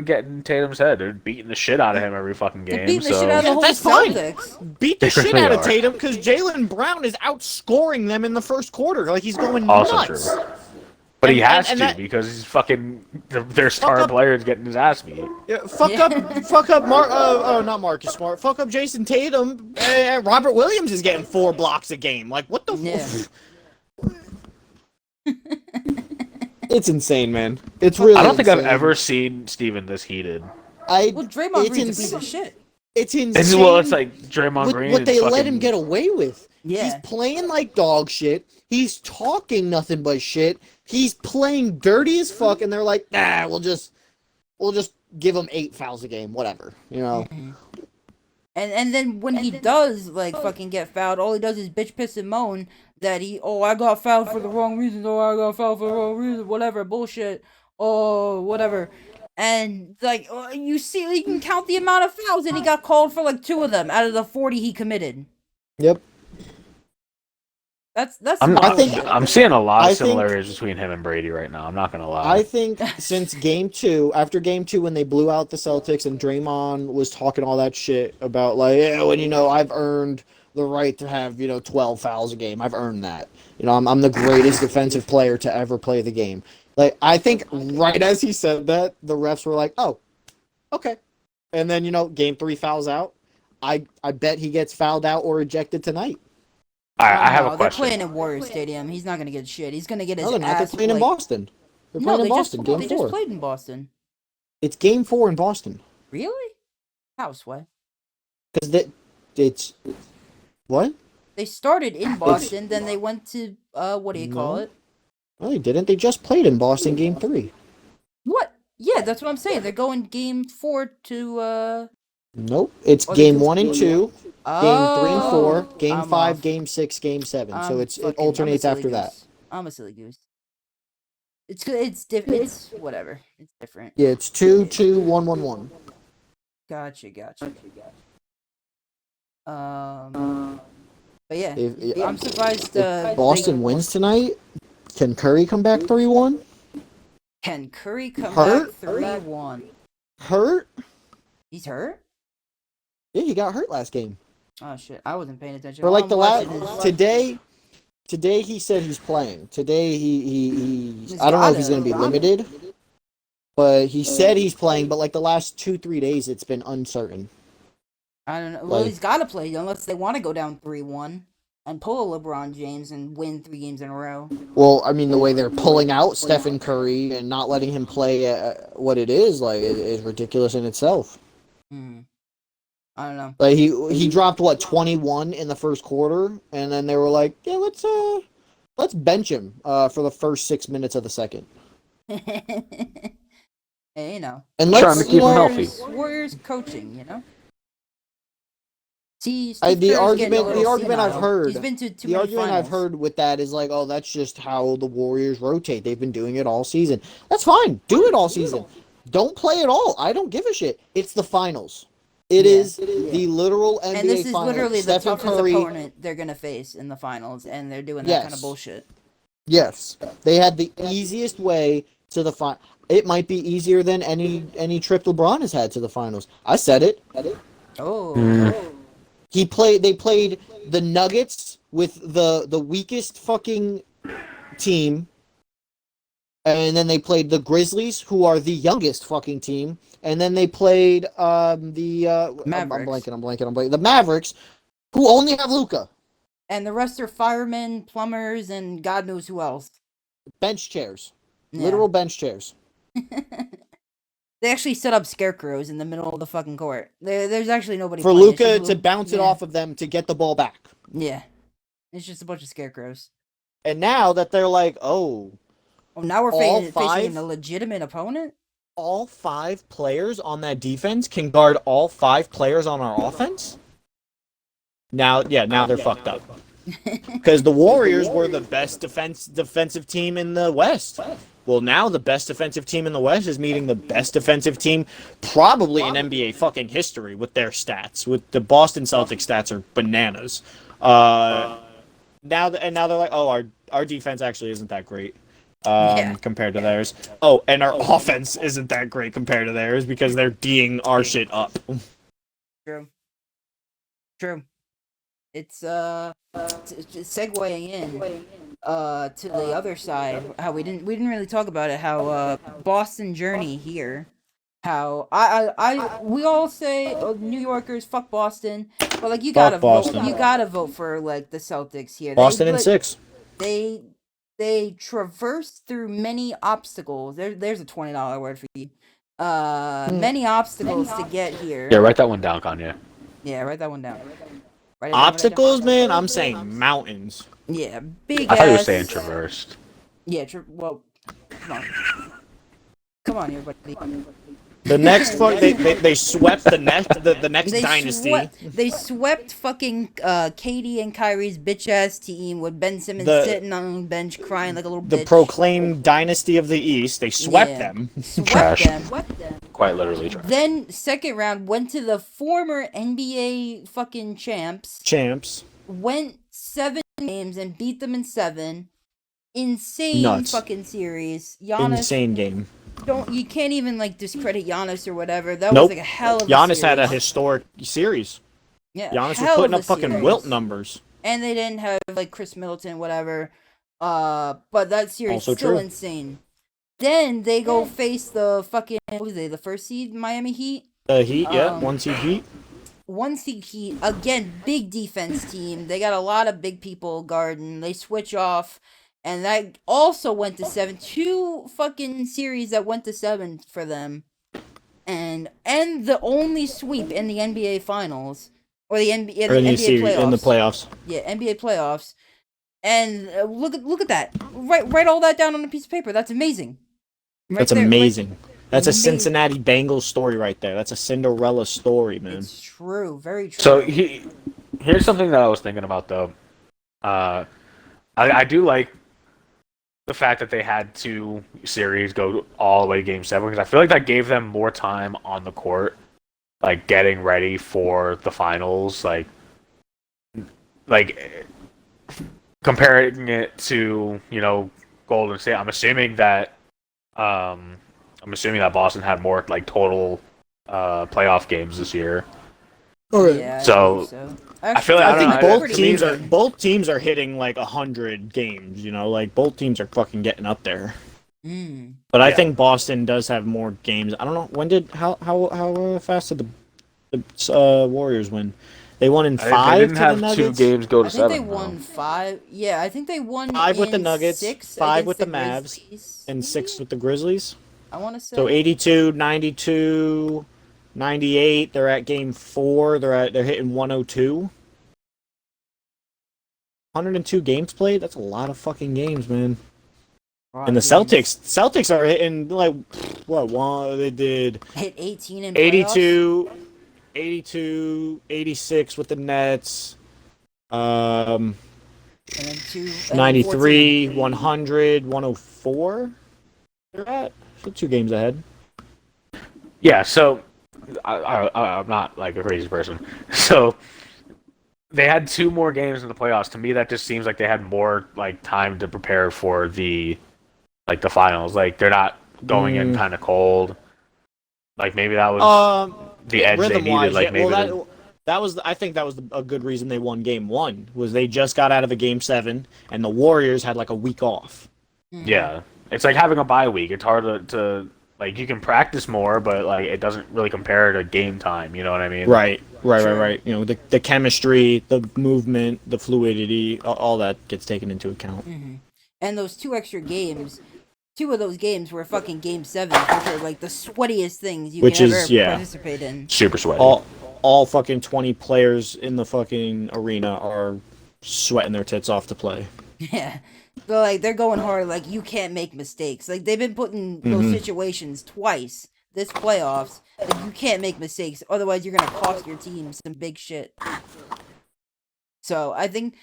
get in Tatum's head. They're beating the shit out of him every fucking They're game. beating the So shit out of the whole That's fine. Celtics. Beat the They shit really out of are. Tatum because Jaylen Brown is outscoring them in the first quarter. Like he's going Also nuts. true. But he has and to that- because he's fucking their star up- player is getting his ass beat. Yeah, fuck up, not Marcus Smart. Fuck up Jason Tatum. Robert Williams is getting 4 blocks a game. Like what the? Yeah. It's insane, man. It's really. I don't think I've insane. ever seen Steven this heated. Well, Draymond it's Green's a piece insane. of shit. It's insane. It's like Draymond Green. What is they let fucking- him get away with. Yeah. He's playing like dog shit. He's talking nothing but shit. He's playing dirty as fuck, and they're like, nah, we'll just give him 8 fouls a game, whatever, you know. And then when he does like fucking get fouled, all he does is bitch piss and moan that I got fouled for the wrong reasons, I got fouled for the wrong reasons, whatever bullshit, whatever. And like you can count the amount of fouls, and he got called for like 2 of them out of the 40 he committed. Yep. That's I'm seeing a lot I of think- similarities between him and Brady right now. I'm not gonna lie. I think since after game 2 when they blew out the Celtics and Draymond was talking all that shit about like, yeah, when I've earned the right to have 12 fouls a game. I've earned that. I'm the greatest defensive player to ever play the game. Like I think right as he said that, the refs were like, oh, okay. And then game 3 fouls out. I bet he gets fouled out or ejected tonight. I have a They're question. playing in Warrior Stadium. He's not gonna get shit. He's gonna get his No, they're not. ass. They're playing in Boston. They're playing in Boston. Game They 4. just played in Boston. It's game 4 in Boston. Really? How way? Because it's what? They started in Boston, then they went to what do you call No. it? No, they didn't. They just played in Boston game 3. What? Yeah, that's what I'm saying. They're going game 4 to Nope. It's Oh, they game just- 1 and 2, game 3 and 4, game I'm 5, off. game 6, game 7. So I'm it fucking- alternates I'm a silly after that. goose. I'm a silly goose. It's good. It's different. It's whatever. It's different. Yeah, it's 2-2-1-1-1. Gotcha. But yeah, If I'm surprised. Boston wins tonight, can Curry come back 3-1? Can Curry come Hurt? back 3-1? Hurt? He's hurt. Yeah, he got hurt last game. Oh shit! I wasn't paying attention. For All like I'm the last watching is- today he said he's playing. Today He's I don't know if he's gotta. going to be limited, but he said he's playing. But like the last 2-3 days, it's been uncertain. I don't know. Well, Like- he's got to play unless they want to go down 3-1 and pull a LeBron James and win 3 games in a row. Well, I mean the way they're pulling out Stephen Curry and not letting him play what it is like is ridiculous in itself. I don't know. Like he dropped 21 in the first quarter, and then they were like, yeah, let's bench him for the first 6 minutes of the second. Hey, And Trying let's to keep him healthy. Warriors coaching, See, the Steve Kerr's argument- getting a little the argument I've senile. heard- He's been to too The many argument I've finals. heard with that is like, oh, that's just how the Warriors rotate. They've been doing it all season. That's fine. Do it all season. Don't play at all. I don't give a shit. It's the finals. It is the literal NBA And this is finals. literally the Stephen toughest Curry, opponent they're gonna face in the finals, and they're doing that kind of Yes. bullshit. Yes, they had the easiest way to the final. It might be easier than any trip LeBron has had to the finals. I said it. Oh, They played the Nuggets with the weakest fucking team, and then they played the Grizzlies, who are the youngest fucking team, and then they played I'm Mavericks. blanking. The Mavericks, who only have Luka. and the rest are firemen, plumbers, and God knows who else. Bench chairs. Yeah. Literal bench chairs. They actually set up scarecrows in the middle of the fucking court. There's actually nobody For playing. It's Luka just to bounce it yeah. off of them to get the ball back. Yeah, it's just a bunch of scarecrows. And now that they're like, oh, Oh, now we're All facing five? a legitimate opponent. All 5 players on that defense can guard all 5 players on our offense? Now they're fucked up. Because the Warriors were the best defensive team in the West. Well, now the best defensive team in the West is meeting the best defensive team probably in NBA fucking history with their stats. With the Boston Celtics stats are bananas. Now they're like, oh, our defense actually isn't that great Yeah. compared to theirs. Oh, and our offense isn't that great compared to theirs because they're D'ing our shit up. True. True. It's segueing in to the other side. How we didn't really talk about it. How Boston journey here. How we all say New Yorkers fuck Boston, but like you gotta Fuck Boston. vote. You gotta vote for like the Celtics here. Boston in like, 6. They traversed through many obstacles. There's a $20 word for you. Many obstacles to get here. Yeah, write that one down, Kanye. Yeah, write that one down. Write it down, write it down. Obstacles, man, I'm saying mountains. Yeah, big I thought you were ass. saying traversed. Yeah, well, come on, everybody. The next they swept the next dynasty. They swept fucking Katie and Kyrie's bitch ass team with Ben Simmons sitting on the bench crying like a little bitch. The proclaimed dynasty of the East. They swept them. Trash. Swept them. Quite literally trash. Then second round went to the former NBA fucking champs. Went 7 games and beat them in 7. Insane Nuts. fucking series. Giannis, Insane game. you can't even like discredit Giannis or whatever. That Nope. was like a hell of a Giannis series. had a historic series. Yeah, Giannis was hell putting of up a fucking series. Wilt numbers. And they didn't have like Chris Middleton, whatever. But that series Also is still true. insane. Then they go face the fucking what was they, the first seed Miami Heat? The Heat, yeah, 1 seed Heat. 1 seed Heat, again, big defense team. They got a lot of big people guarding. They switch off. And that also went to 7. 2 fucking series that went to 7 for them. And the only sweep in the NBA Finals. Or the NBA, Or in the NBA series, playoffs. in the playoffs. Yeah, NBA playoffs. And look at that. Write all that down on a piece of paper. That's amazing. That's amazing. That's a Cincinnati Bengals story right there. That's a Cinderella story, man. It's true. Very true. So here's something that I was thinking about though. I do like the fact that they had 2 series go all the way to Game 7 because I feel like that gave them more time on the court, like getting ready for the finals, like comparing it to Golden State. I'm assuming that Boston had more like total playoff games this year. Yeah, So I feel like I think know, both teams are hitting like 100 games. Like both teams are fucking getting up there. But I think Boston does have more games. I don't know how fast did the Warriors win? They won in 5. They didn't to have the 2 Nuggets? games go to I think 7. they won 5. Yeah, I think they won 5 with the in Nuggets, 6 5 with the against Mavs, Grizzlies. and 6 with the Grizzlies. I want to say. So 82, 92, 98. They're at game 4. They're hitting 102. 102 games played. That's a lot of fucking games, man. And the Celtics are hitting like what? They did hit 18 in 82, 82, 86 with the Nets. And then 93, 100, 104. They're at 2 games ahead. Yeah, so I'm not like a crazy person. So they had 2 more games in the playoffs. To me, that just seems like they had more like time to prepare for the finals. Like they're not going in kind of cold. Like maybe that was the edge they needed. Like maybe I think that was a good reason they won game 1 was they just got out of a game 7 and the Warriors had like a week off. Yeah, it's like having a bye week. It's hard to like you can practice more, but like it doesn't really compare to game time. You know what I mean? Right. The chemistry, the movement, the fluidity, all that gets taken into account. And those 2 extra games, 2 of those games were fucking game 7, which are like the sweatiest things you can ever participate in. Super sweaty. All fucking 20 players in the fucking arena are sweating their tits off to play. Yeah. So like they're going hard. Like you can't make mistakes. Like they've been put in those situations twice this playoffs. Like you can't make mistakes, otherwise you're gonna cost your team some big shit. So I think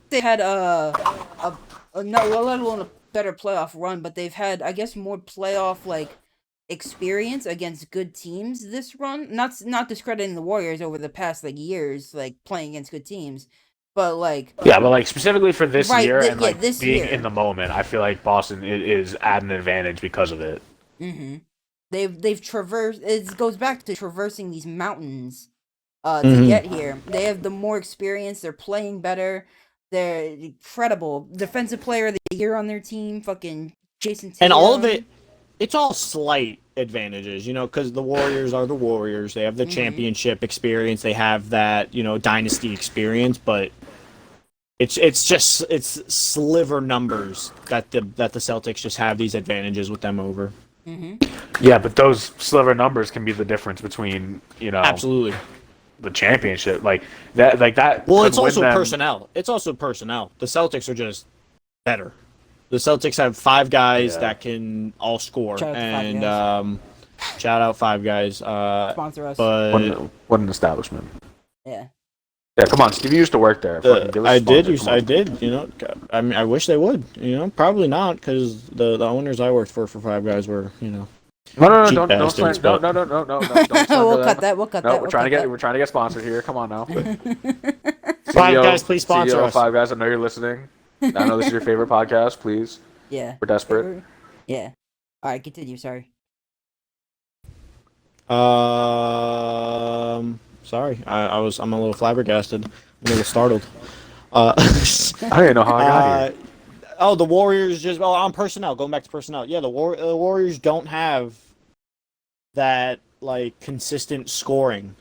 they had let alone better playoff run, but they've had, I guess, more playoff like experience against good teams this run. Not discrediting the Warriors over the past like years, like playing against good teams, but like Yeah, but like specifically for this right, year and like this being year. in the moment, I feel like Boston is at an advantage because of it. Mm-hmm. They've traversed. It goes back to traversing these mountains, to Mhm. get here. They have the more experience. They're playing better. They're incredible. Defensive player of the year on their team. Fucking Jason Tatum. And all of it, it's all slight advantages, because the Warriors are the Warriors. They have the championship experience. They have that, dynasty experience. But it's sliver numbers that the Celtics just have these advantages with them over. Yeah, but those sliver numbers can be the difference between Absolutely. the championship like that. Well, could it's also win them. personnel. It's also personnel. The Celtics are just better. The Celtics have 5 guys that can all score, Shout out to Five and Guys. shout out 5 Guys. Sponsor us. But What an establishment. Yeah. Yeah, come on, Steve. You used to work there. Fucking give us I a sponsor, did. come on. I did. I mean, I wish they would. Probably not, because the owners I worked for 5 Guys were, No, cheap don't bastards, slander. but- No. Don't slander We'll them. cut that. We'll cut No, that. we're trying to get sponsored here. Come on now. 5 Guys, please sponsor CEO, us. 5 Guys, I know you're listening. I know this is your favorite podcast. Please, Yeah. we're desperate. Yeah. All right, continue. Sorry. Sorry, I'm a little flabbergasted, I'm a little startled. I don't even know how I got here. The Warriors just on personnel. Going back to personnel, yeah, the Warriors don't have that like consistent scoring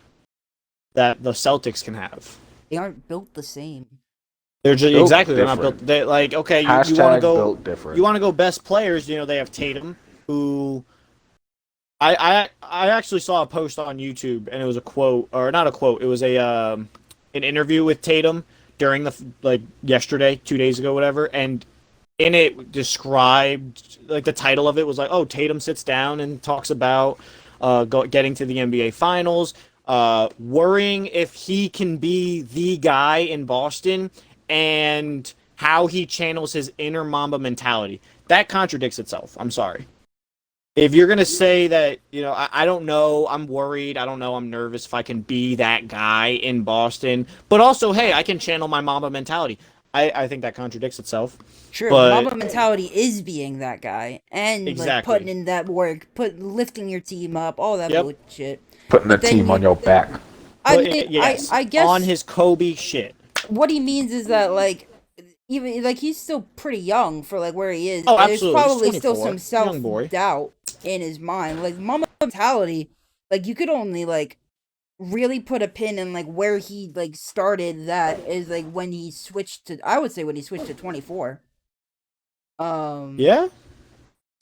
that the Celtics can have. They aren't built the same. They're just Built exactly they're not different. built. They like okay, you want to Hashtag go. built different. You want to go best players. They have Tatum, who I actually saw a post on YouTube, and it was a quote, or not a quote. It was an interview with Tatum during yesterday, 2 days ago, whatever, and in it described like the title of it was like, oh, Tatum sits down and talks about getting to the NBA Finals, worrying if he can be the guy in Boston, and how he channels his inner Mamba mentality. That contradicts itself. I'm sorry. If you're going to say that, I don't know, I'm worried, I don't know, I'm nervous if I can be that guy in Boston, but also, hey, I can channel my Mamba mentality. I think that contradicts itself. Sure, but Mamba mentality is being that guy and like Exactly. putting in that work, lifting your team up, all that Yep. bullshit. Putting the But then team on your back. I but mean, yes, I guess on his Kobe shit. what he means is that like even like he's still pretty young for like where he is. Oh, There's absolutely. He's probably still 24. some Young boy. self-doubt in his mind. Like Mamba mentality, like you could only like really put a pin in like where he like started. That is like when he switched to, I would say when he switched to 24. Yeah?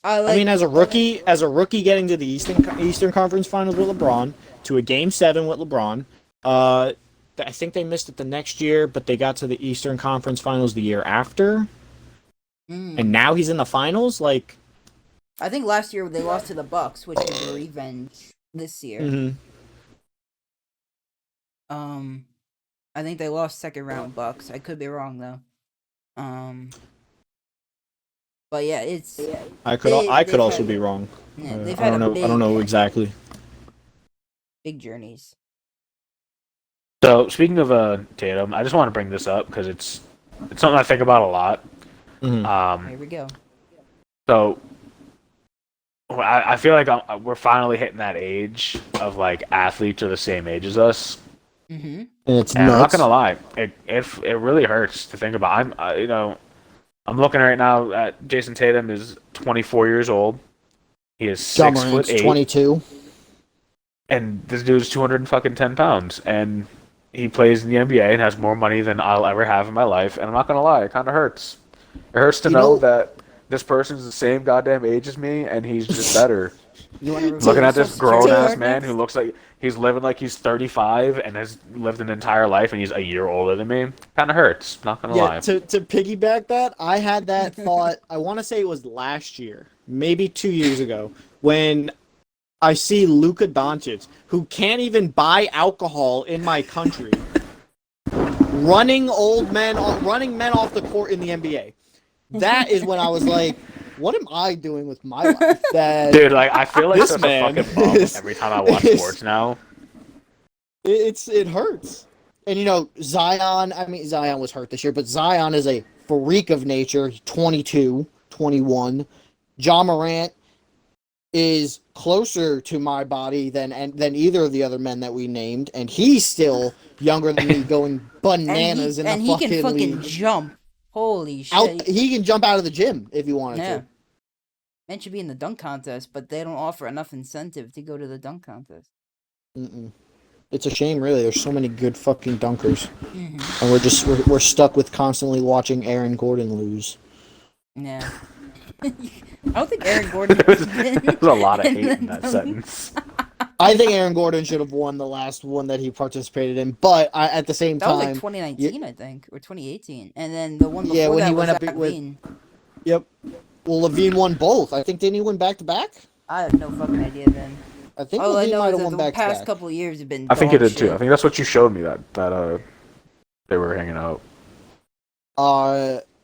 I mean, as a rookie getting to the Eastern Conference Finals with LeBron, to a Game 7 with LeBron, I think they missed it the next year, but they got to the Eastern Conference Finals the year after, and now he's in the finals. Like, I think last year they lost to the Bucks, which is a revenge this year. I think they lost second round Bucks. I could be wrong though. But yeah, it's I could also be wrong. yeah, they've I had don't know. I don't know exactly. big journeys. So speaking of Tatum, I just want to bring this up because it's something I think about a lot. Here we go. So I feel like we're finally hitting that age of like athletes are the same age as us. Mm-hmm. And it's And I'm not nuts. gonna lie, it really hurts to think about. I'm looking right now at Jason Tatum is 24 years old. He is 6'8", 22. and this dude's 210 pounds, and he plays in the NBA and has more money than I'll ever have in my life. And I'm not gonna lie, it kind of hurts. It hurts to know that this person's the same goddamn age as me, and he's just better. You want to Looking at this grown-ass man next? who looks like he's living like he's 35 and has lived an entire life, and he's a year older than me. Kind of hurts. Not gonna lie. To piggyback that, I had that thought. I want to say it was last year, maybe 2 years ago, when I see Luka Doncic, who can't even buy alcohol in my country, running men off the court in the NBA. that is when I was like, what am I doing with my life? That Dude, like I feel like This such man a fucking bum is- every time I watch is- sports now. it hurts. And Zion, Zion was hurt this year, but Zion is a freak of nature, 22, 21. Ja Morant is closer to my body than either of the other men that we named, and he's still younger than me, going bananas in the and he fucking can fucking league. jump. Holy shit! He can jump out of the gym if he wanted Yeah. to. Man should be in the dunk contest, but they don't offer enough incentive to go to the dunk contest. Mm-mm. It's a shame, really. There's so many good fucking dunkers, Mm-hmm. and we're stuck with constantly watching Aaron Gordon lose. Yeah. I don't think Aaron Gordon There's has been a lot of hate in in that the- sentence. I think Aaron Gordon should have won the last one that he participated in, but at the same That was like time, 2019, I think, or 2018, and then the one before Yeah, when that he was went up Zach with- Levine. yep. Well, Levine won both. I think didn't he win back to back? I have no fucking idea then. I think All I Levine know might is have that won the back to past back. couple of years have been. I think it dog did too. shit. I think that's what you showed me that they were hanging out.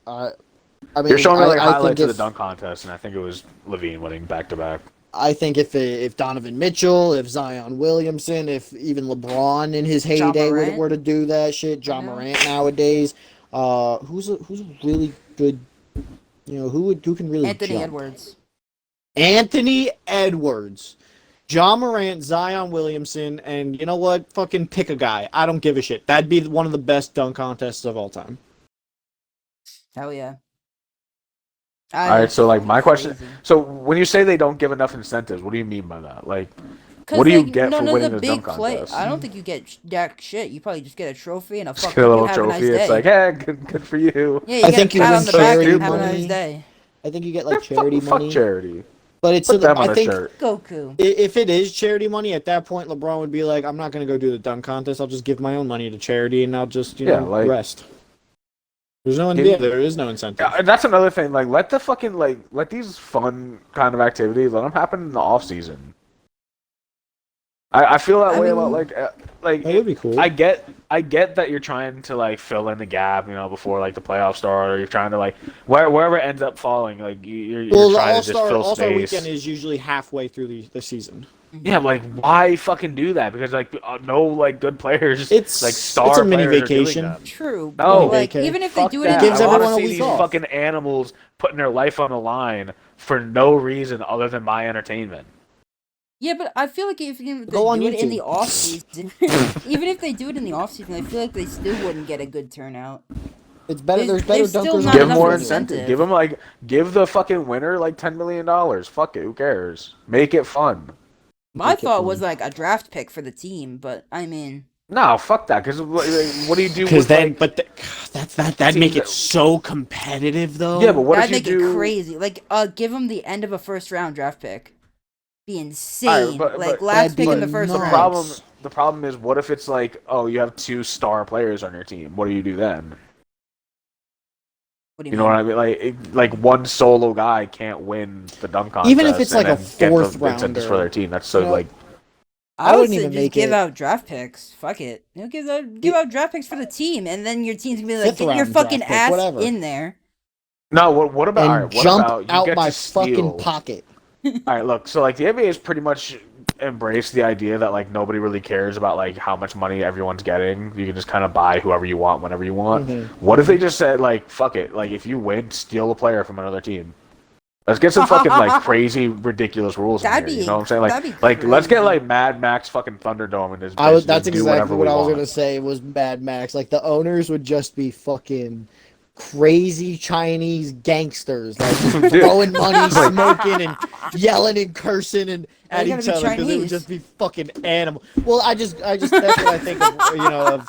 I mean, You're showing me like I think highlights of the if- dunk contest, and I think it was Levine winning back to back. I think if Donovan Mitchell, if Zion Williamson, if even LeBron in his Ja heyday Morant. were to do that shit, John know. Morant nowadays, who's a really good, who can really Anthony jump? Edwards. Anthony Edwards, John Morant, Zion Williamson, and you know what? Fucking pick a guy. I don't give a shit. That'd be one of the best dunk contests of all time. Hell yeah. All right, so like my question. So when you say they don't give enough incentives, what do you mean by that? Like, what do you get for winning the dunk contest? I don't think you get jack shit. You probably just get a trophy and a Just fucking get a little have a trophy. nice day. It's like, hey, good for you. Yeah, you I get think a you pat win on the back charity and have a nice money. day. I think you get like Fuck charity money, charity. but it's Put them on I a think shirt. Goku. if it is charity money, at that point LeBron would be like, I'm not gonna go do the dunk contest. I'll just give my own money to charity and I'll just rest. There is no incentive. Yeah, and that's another thing. Like, let these fun kind of activities let them happen in the off season. I feel that way about That would be cool. I get that you're trying to like fill in the gap, before like the playoffs start, or you're trying to like wherever it ends up falling, like you're Well, the trying to just fill All-Star space. weekend is usually halfway through the season. Yeah, like why fucking do that? Because like no like good players, It's like star it's a mini players are doing vacation. that. True. No. But, like, Okay. even if they Fuck do it that. in gives the I wanna everyone a see week these off. fucking animals putting their life on the line for no reason other than my entertainment. Yeah, but I feel like if they Go on do it in the YouTube. off season, even if they do it in the off season, I feel like they still wouldn't get a good turnout. It's better. There's There's better still dunkers. not Give enough more incentive. incentive. Give the fucking winner like $10 million. Fuck it. Who cares? Make it fun. My Make it thought fun. was like a draft pick for the team, but I mean, No, fuck that. Because what do you do? Because With, then, like, but that'd make Teams it so competitive, though. yeah, but what that'd if make you do? it crazy. Like, give them the end of a first round draft pick. Be insane. Alright, but like that'd last be pick in the first nuts. round. The problem is, what if it's like, oh, you have 2 star players on your team? What do you do then? What do You know what I mean? Like one solo guy can't win the dunk contest. Even if it's and like a then get the fourth incentives for rounder. their team. That's so You know, like. I I would wouldn't say even just make give it- out draft picks. Fuck it. Give out draft picks for the team, and then your team's gonna be like, Fifth get your round fucking draft pick, ass whatever. in there. No, what about? And All right, what jump about you out get my to steal? fucking pocket. All right, look. So like the NBA has pretty much embraced the idea that like nobody really cares about like how much money everyone's getting. You can just kind of buy whoever you want whenever you want. Mhm. What if they just said like, fuck it, like if you win, steal a player from another team. Let's get some fucking like crazy, ridiculous rules in That'd here. be- You know what I'm saying? Like, that'd be let's get crazy. like Mad Max fucking Thunderdome in this. That's do exactly whatever what we I was want. gonna say. Was Mad Max. Like the owners would just be fucking crazy Chinese gangsters, like just Dude. throwing money, smoking, and yelling and cursing and They're at gonna each be other because it would Chinese. just be fucking animal. Well, I just that's what I think of.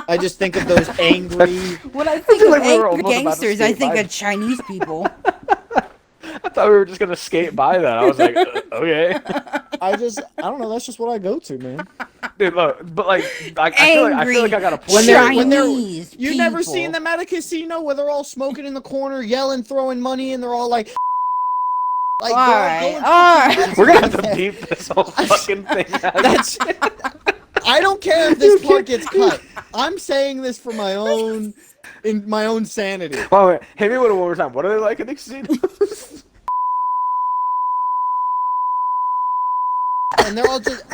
I just think of those angry. When I think feel of like we were angry almost about to gangsters, I skate think by. of Chinese people. I thought we were just gonna skate by that. I was like, okay, I don't know. That's just what I go to, man. dude. Look, but like, I feel like I got a When point. they're- Chinese You never people. seen them at a casino where they're all smoking in the corner, yelling, throwing money, and they're all like, they're Alright, going alright. fucking We're gonna have nuts. to beep this whole fucking thing out. That's. I don't care if this part gets cut. I'm saying this for my own. in my own sanity. Wait, hit me with it one more time. What are they like in the casinos? And they're all just,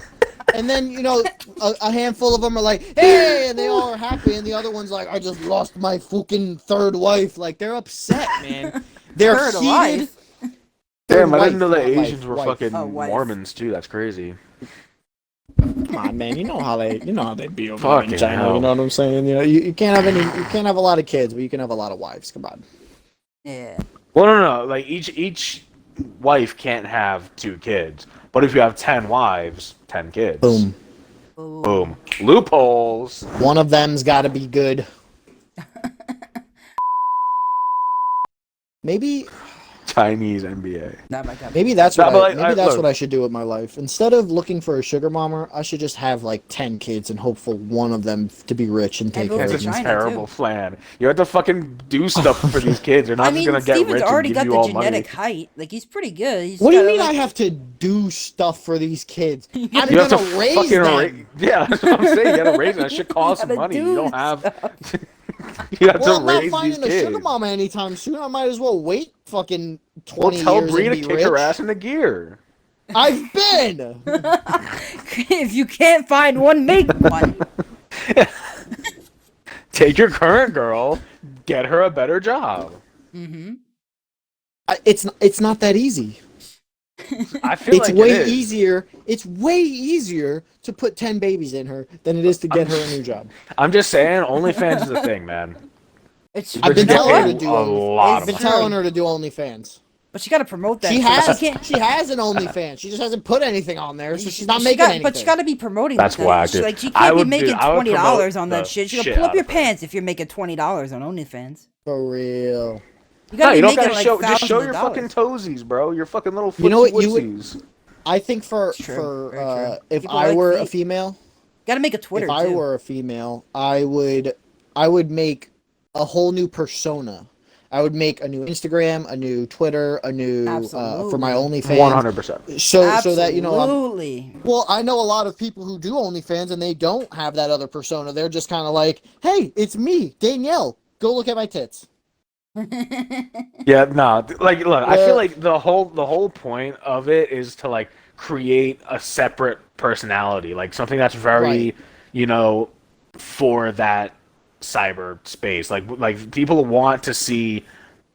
and then a handful of them are like, hey, and they all are happy, and the other one's like, I just lost my fucking third wife. Like, they're upset, man. They're Third heated. wife? Damn, I didn't know Wife, that not Asians were wife. fucking Oh, wife. Mormons too. That's crazy. Come on, man. You know how they be over there Fucking in China. hell. You know what I'm saying? You can't have a lot of kids, but you can have a lot of wives. Come on. Yeah. Well, no. Like each wife can't have 2 kids, but if you have 10 wives, 10 kids. Boom. Ooh. Boom. Loopholes. One of them's got to be good. Maybe Chinese NBA. That might not be- maybe that's No, what but, I, like, maybe that's look. what I should do with my life. Instead of looking for a sugar mama, I should just have like 10 kids and hope for one of them to be rich and take go care That's for of a them. China, terrible too. plan. You have to fucking do stuff for these kids. They're not I just mean, gonna get Steven's rich and already give got you the all genetic money. height. Like, he's pretty good. He's What do you gotta, mean like, I have to do stuff for these kids? I'm You have to gonna raise fucking them. Yeah, that's what I'm saying. You gotta raise them. That shit costs gotta money. do You don't have. stuff. You have Well, to I'm not raise finding these a sugar kids. mama anytime soon. I might as well wait fucking Well, 20 tell years Bree and to be kick rich. her ass in the gear. I've been. If you can't find one, make one. Take your current girl, get her a better job. Mm-hmm. It's not that easy. I feel It's like way it is. easier. It's way easier to put 10 babies in her than it is to get her a new job. I'm just saying, OnlyFans is a thing, man. It's, I've been you know telling her to what? do a OnlyFans. lot I've of been money. telling her to do OnlyFans. But she got to promote that. She so has. She can't. She has an OnlyFans. She just hasn't put anything on there, so she's not she making got, anything. But she got to be promoting. That's that. whack, dude. Like, she I can't be would- making dude, I would $20 promote on that the shit. She gotta shit pull up out your of her. pants if you're making $20 on OnlyFans. For real. You No, gotta you be don't making gotta like show. Just show thousands your of fucking dollars. toesies, bro. Your fucking little footsie You know what you would- wootsies. I think for It's true, very true. if People I like were a feet. female, Gotta make a Twitter if I too. were a female, I would make a whole new persona. I would make a new Instagram, a new Twitter, a new for my Absolutely. OnlyFans. 100%. So that Absolutely. well, I know a lot of people who do OnlyFans and they don't have that other persona. They're just kind of like, hey, it's me, Danielle. Go look at my tits. Yeah, no. Like, look, I Yeah. feel like the whole point of it is to like create a separate personality, like something that's very, Right. you know, for that cyber space. Like people want to see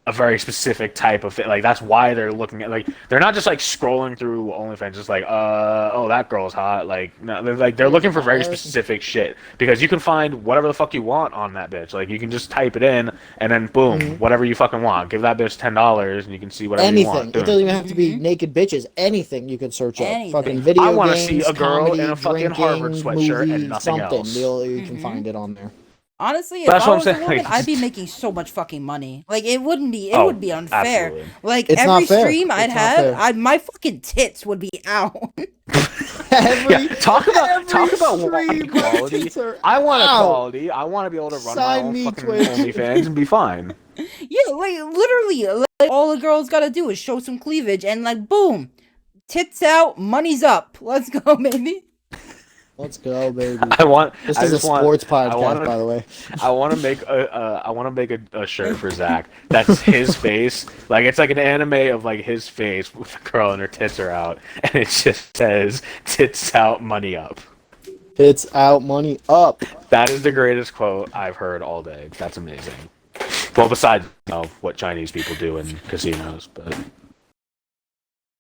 a very specific type of like that's why they're looking at like they're not just like scrolling through OnlyFans just like oh that girl's hot like no they're looking for very specific shit because you can find whatever the fuck you want on that bitch like you can just type it in and then boom whatever you fucking want give that bitch $10 and you can see whatever you Anything. want. It Boom. doesn't even have to be naked bitches. Anything you could search up. Anything. Fucking video I wanna games, see a girl comedy, in a fucking drinking, Harvard sweatshirt and movie, nothing something. else. You can find it on there. Honestly, if That's I what I'm was a saying, woman, like- I'd be making so much fucking money. Like it wouldn't be. It Oh, would be unfair. absolutely. Like It's every not fair. stream I'd It's not have, fair. my fucking tits would be out. Every, Yeah, talk about stream, quality. tits are I want out. equality. I want to be able to run Sign my own me, fucking Twitch. OnlyFans and be fine. Yeah, like literally, like, all the girls gotta do is show some cleavage, and like boom, tits out, money's up. Let's go, baby. Let's go, baby. I want. This I is a just want- sports I podcast, wanna- by the way. I want to make a shirt for Zach. That's his face. Like it's like an anime of like his face with a girl and her tits are out, and it just says "tits out, money up." Tits out, money up. That is the greatest quote I've heard all day. That's amazing. Well, besides what Chinese people do in casinos, but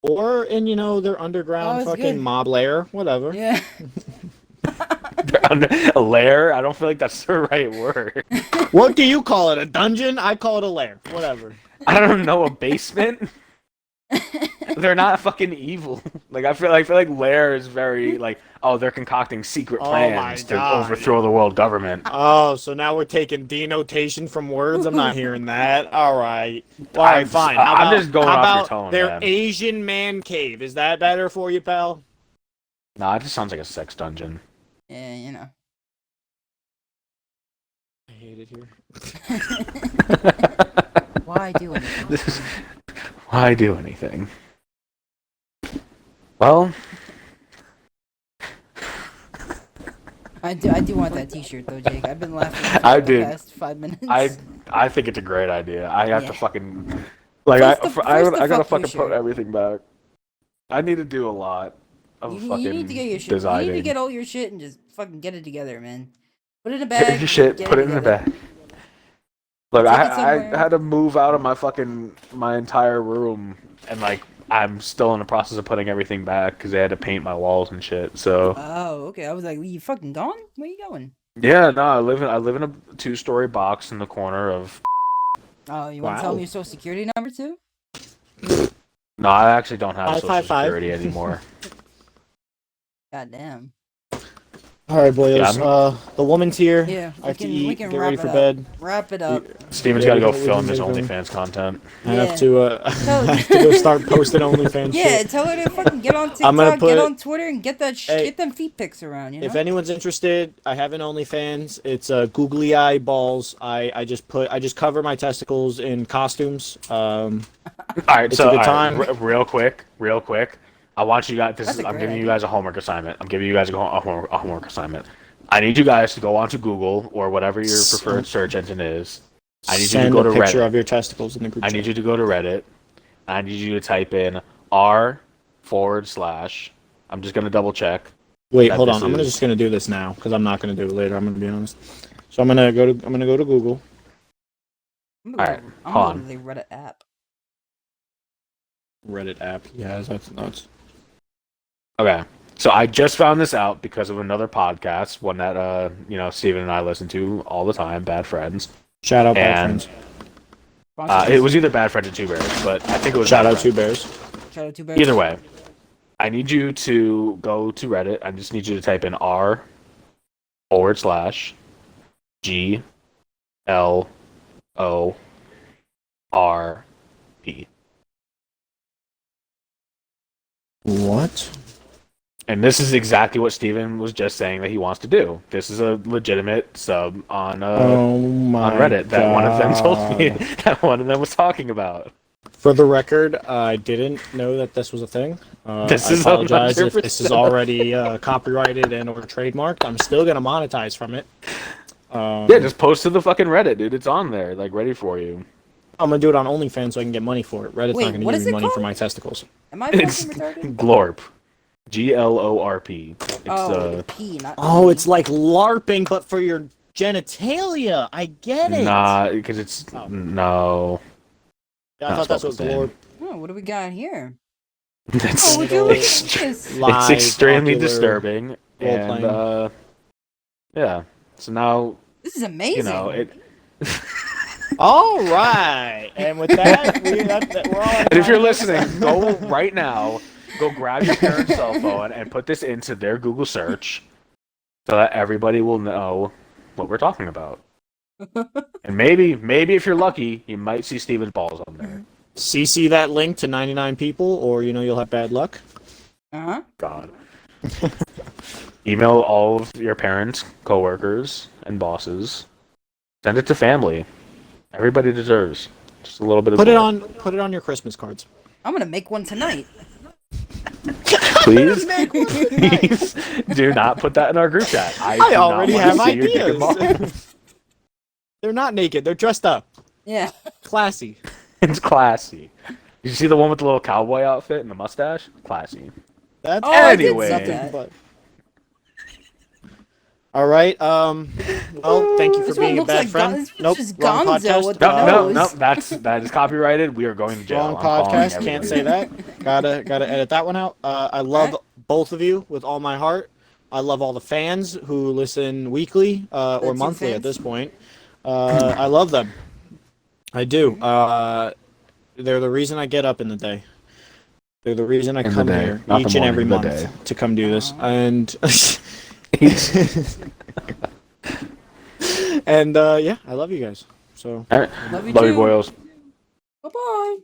Or in their underground it's fucking good. mob lair, whatever. Yeah. they're under a lair. I don't feel like that's the right word. What do you call it? A dungeon? I call it a lair. Whatever. I don't know, a basement. They're not fucking evil. Like I feel like Lair is very like they're concocting secret Oh plans my to God. overthrow the world government. Oh, so now we're taking denotation from words? I'm not hearing that. All right. All right, fine. How I'm about, just going how off your about tone, their man. Asian man cave? Is that better for you, pal? Nah, it just sounds like a sex dungeon. Yeah, you know. I hate it here. Why do anything? Why do anything? Well, I do want that T-shirt though, Jake. I've been laughing for I like the did. past 5 minutes. I think it's a great idea. I have to Yeah. fucking like First the I gotta fuck you fucking put shirt. everything back. I need to do a lot of You need to get your fucking shit. You need to designing. get all your shit and just fucking get it together, man. Put it in a Get bag. your Just shit, get put it in the together. bag. Look, Take it I somewhere. had to move out of my entire room, and like I'm still in the process of putting everything back because they had to paint my walls and shit. So Oh, okay. I was like, you fucking gone? Where you going? yeah, no, I live in a 2-story box in the corner of. Oh, you want to tell Wow. me your social security number too? No, I actually don't have High social five, five. security anymore. God damn. All right, boys. Yeah, The woman's here. Yeah, I have to we eat. can Get wrap ready it for up. bed. Wrap it up. Steven's Yeah, got to go we film can his do it. OnlyFans content. I Yeah. have to. I have to go start posting OnlyFans Yeah, shit. tell her to fucking get on I'm gonna TikTok, get put- on Twitter, and get that Hey, get them feet pics around. You know. If anyone's interested, I have an OnlyFans. It's googly eye balls. I just cover my testicles in costumes. All right, It's so a good all time. real quick. I want you guys. That's a I'm great giving you idea. guys a homework assignment. I'm giving you guys a homework assignment. I need you guys to go onto Google or whatever your preferred search engine is. I need you to Send go a to picture Reddit. of your testicles in the group I chat. need you to go to Reddit. I need you to type in r/. I'm just gonna double check. Wait, that hold this on. I'm is- just gonna do this now because I'm not gonna do it later. I'm gonna be honest. So I'm gonna go to Google. I'm Alright, I'm hold gonna on. go to the Reddit app. Reddit app. Yeah, that's nuts. Okay, so I just found this out because of another podcast, one that Steven and I listen to all the time, Bad Friends. Shout out, bad And- friends. It was either Bad Friends or Two Bears, but I think it was Shout Bad out, Two Friends. Bears. Shout out to Bears. Either way, I need you to go to Reddit. I just need you to type in r/GLORP. What? And this is exactly what Steven was just saying that he wants to do. This is a legitimate sub on Oh my on Reddit that one of them told me God. that one of them was talking about. For the record, I didn't know that this was a thing. This I is apologize if this is 100%. already copyrighted and or trademarked. I'm still gonna monetize from it. Yeah, just post to the fucking Reddit, dude. It's on there, like ready for you. I'm gonna do it on OnlyFans so I can get money for it. Reddit's Wait, not gonna what give is me it money for called? my testicles. Am I fucking It's retarded? Glorp, GLORP. It's Oh, the P, not Oh, E. it's like LARPing, but for your genitalia. I get it. nah, because it's Oh. no. Yeah, I not thought that's what supposed to glorp. Oh, what do we got here? That's Oh, would you look at ex- this? it's Live, extremely popular disturbing, and role-playing. yeah. So now This is amazing. it. All right, and with that, we're all. And if you're listening, go right now. Go grab your parents' cell phone and put this into their Google search, so that everybody will know what we're talking about. And maybe if you're lucky, you might see Steven's balls on there. CC that link to 99 people, or you'll have bad luck. Uh-huh. God. Email all of your parents, coworkers, and bosses. Send it to family. Everybody deserves just a little bit of. Put it glory. on your Christmas cards. I'm gonna make one tonight. Please, please do not put that in our group chat. I do not already want to have see your dick and ideas. balls. They're not naked. They're dressed up. Yeah. Classy. It's classy. Did you see the one with the little cowboy outfit and the mustache? Classy. That's Oh, I did Anyway. see that. But... All right. Well, thank you for This one being a looks bad like friend. Gon- this Nope. is Wrong Gonzo podcast. with the No, nose. that is copyrighted. We are going to jail. Wrong I'm calling podcast. Can't everybody. say that. Gotta edit that one out. I love both of you with all my heart. I love all the fans who listen weekly or two monthly at fans? this point. I love them. I do. They're the reason I get up in the day. They're the reason I In the come day, here not the each and every morning, month the to come do this. Aw. And and yeah, I love you guys. So All right. Love you Love you, too. boys. Bye-bye.